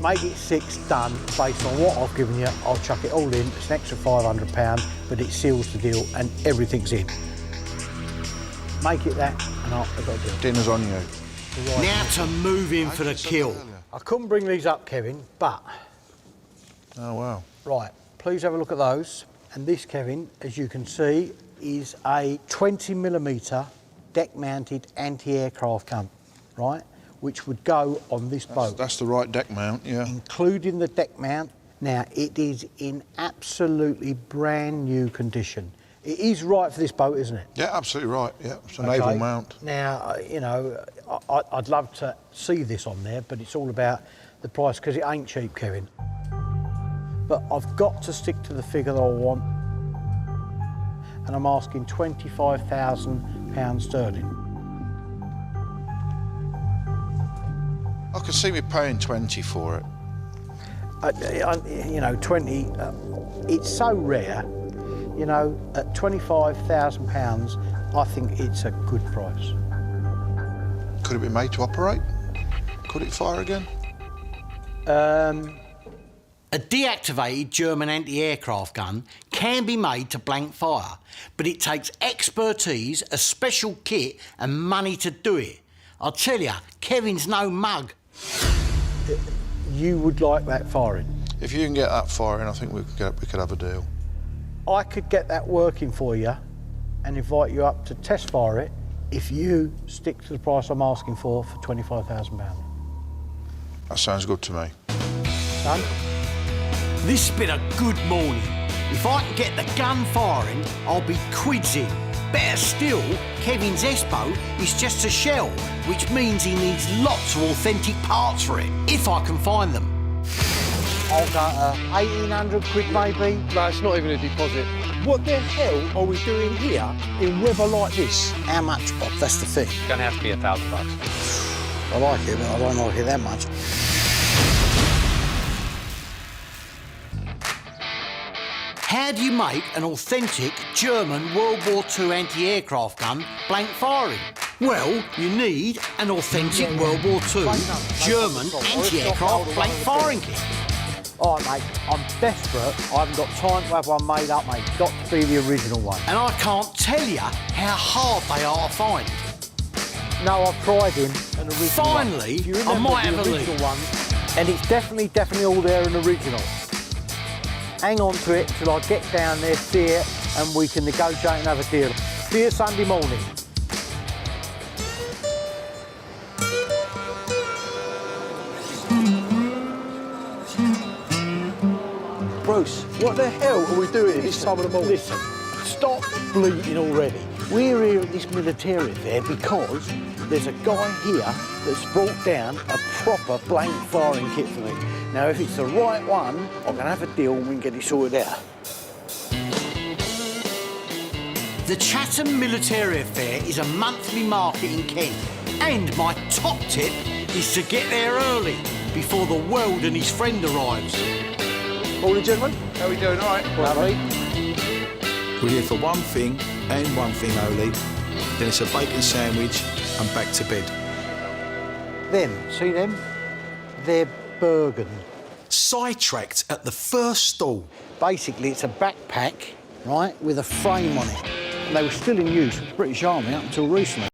Speaker 3: make it 6 done based on what I've given you. I'll chuck it all in. It's an extra £500, but it seals the deal and everything's in. Make it that, and I've got to do it.
Speaker 19: Dinner's on you.
Speaker 3: Right.
Speaker 1: Now to move in for the kill.
Speaker 3: I couldn't bring these up, Kevin, but...
Speaker 19: Oh, wow.
Speaker 3: Right, please have a look at those. And this, Kevin, as you can see, is a 20mm deck-mounted anti-aircraft gun, right? Which would go on this boat.
Speaker 19: That's the right deck mount, yeah.
Speaker 3: Including the deck mount. Now, it is in absolutely brand new condition. It is right for this boat, isn't it?
Speaker 19: Yeah, absolutely right, yeah. It's a naval mount.
Speaker 3: Now, you know, I'd love to see this on there, but it's all about the price, because it ain't cheap, Kevin. But I've got to stick to the figure that I want, and I'm asking £25,000 sterling.
Speaker 19: I could see me paying 20 for it.
Speaker 3: You know, 20, it's so rare, you know, at £25,000, I think it's a good price.
Speaker 19: Could it be made to operate? Could it fire again?
Speaker 1: A deactivated German anti-aircraft gun can be made to blank fire, but it takes expertise, a special kit and money to do it. I'll tell you, Kevin's no mug.
Speaker 3: You would like that firing?
Speaker 19: If you can get that firing, I think we could have a deal.
Speaker 3: I could get that working for you and invite you up to test fire it if you stick to the price I'm asking for £25,000.
Speaker 19: That sounds good to me.
Speaker 3: Done?
Speaker 1: This has been a good morning. If I can get the gun firing, I'll be quids in. Better still, Kevin's S-boat is just a shell, which means he needs lots of authentic parts for it, if I can find them.
Speaker 3: I'll go 1,800 quid maybe.
Speaker 10: No, it's not even a deposit.
Speaker 3: What the hell are we doing here in weather like this? How much, Bob? That's the thing.
Speaker 16: It's going to have to be £1,000.
Speaker 3: I like it, but I don't like it that much.
Speaker 1: How do you make an authentic German World War II anti-aircraft gun blank firing? Well, you need an authentic World War II German anti-aircraft blank firing kit.
Speaker 3: All right, mate, I'm desperate. I haven't got time to have one made up, mate. It's got to be the original one.
Speaker 1: And I can't tell you how hard they are to find.
Speaker 3: No, I've tried him, an original
Speaker 1: Finally,
Speaker 3: one.
Speaker 1: I might have a
Speaker 3: original
Speaker 1: lead.
Speaker 3: one, and it's definitely all there in original. Hang on to it till I get down there, see it, and we can negotiate and have a deal. See you Sunday morning. Bruce, what the hell are we doing this time of the morning? Listen, stop bleating already. We're here at this militaria fair because there's a guy here that's brought down a proper blank firing kit for me. Now, if it's the right one, I can have a deal and we can get it sorted out.
Speaker 1: The Chatham Militaria Fair is a monthly market in Kent, and my top tip is to get there early, before the world and his friend arrives.
Speaker 10: Morning, gentlemen. How are we doing? All right?
Speaker 3: Lovely.
Speaker 18: We're here for one thing and one thing only. Then it's a bacon sandwich and back to bed.
Speaker 3: Them, see them? They're Bergen.
Speaker 18: Sidetracked at the first stall.
Speaker 3: Basically, it's a backpack, right, with a frame on it. And they were still in use with the British Army up until recently.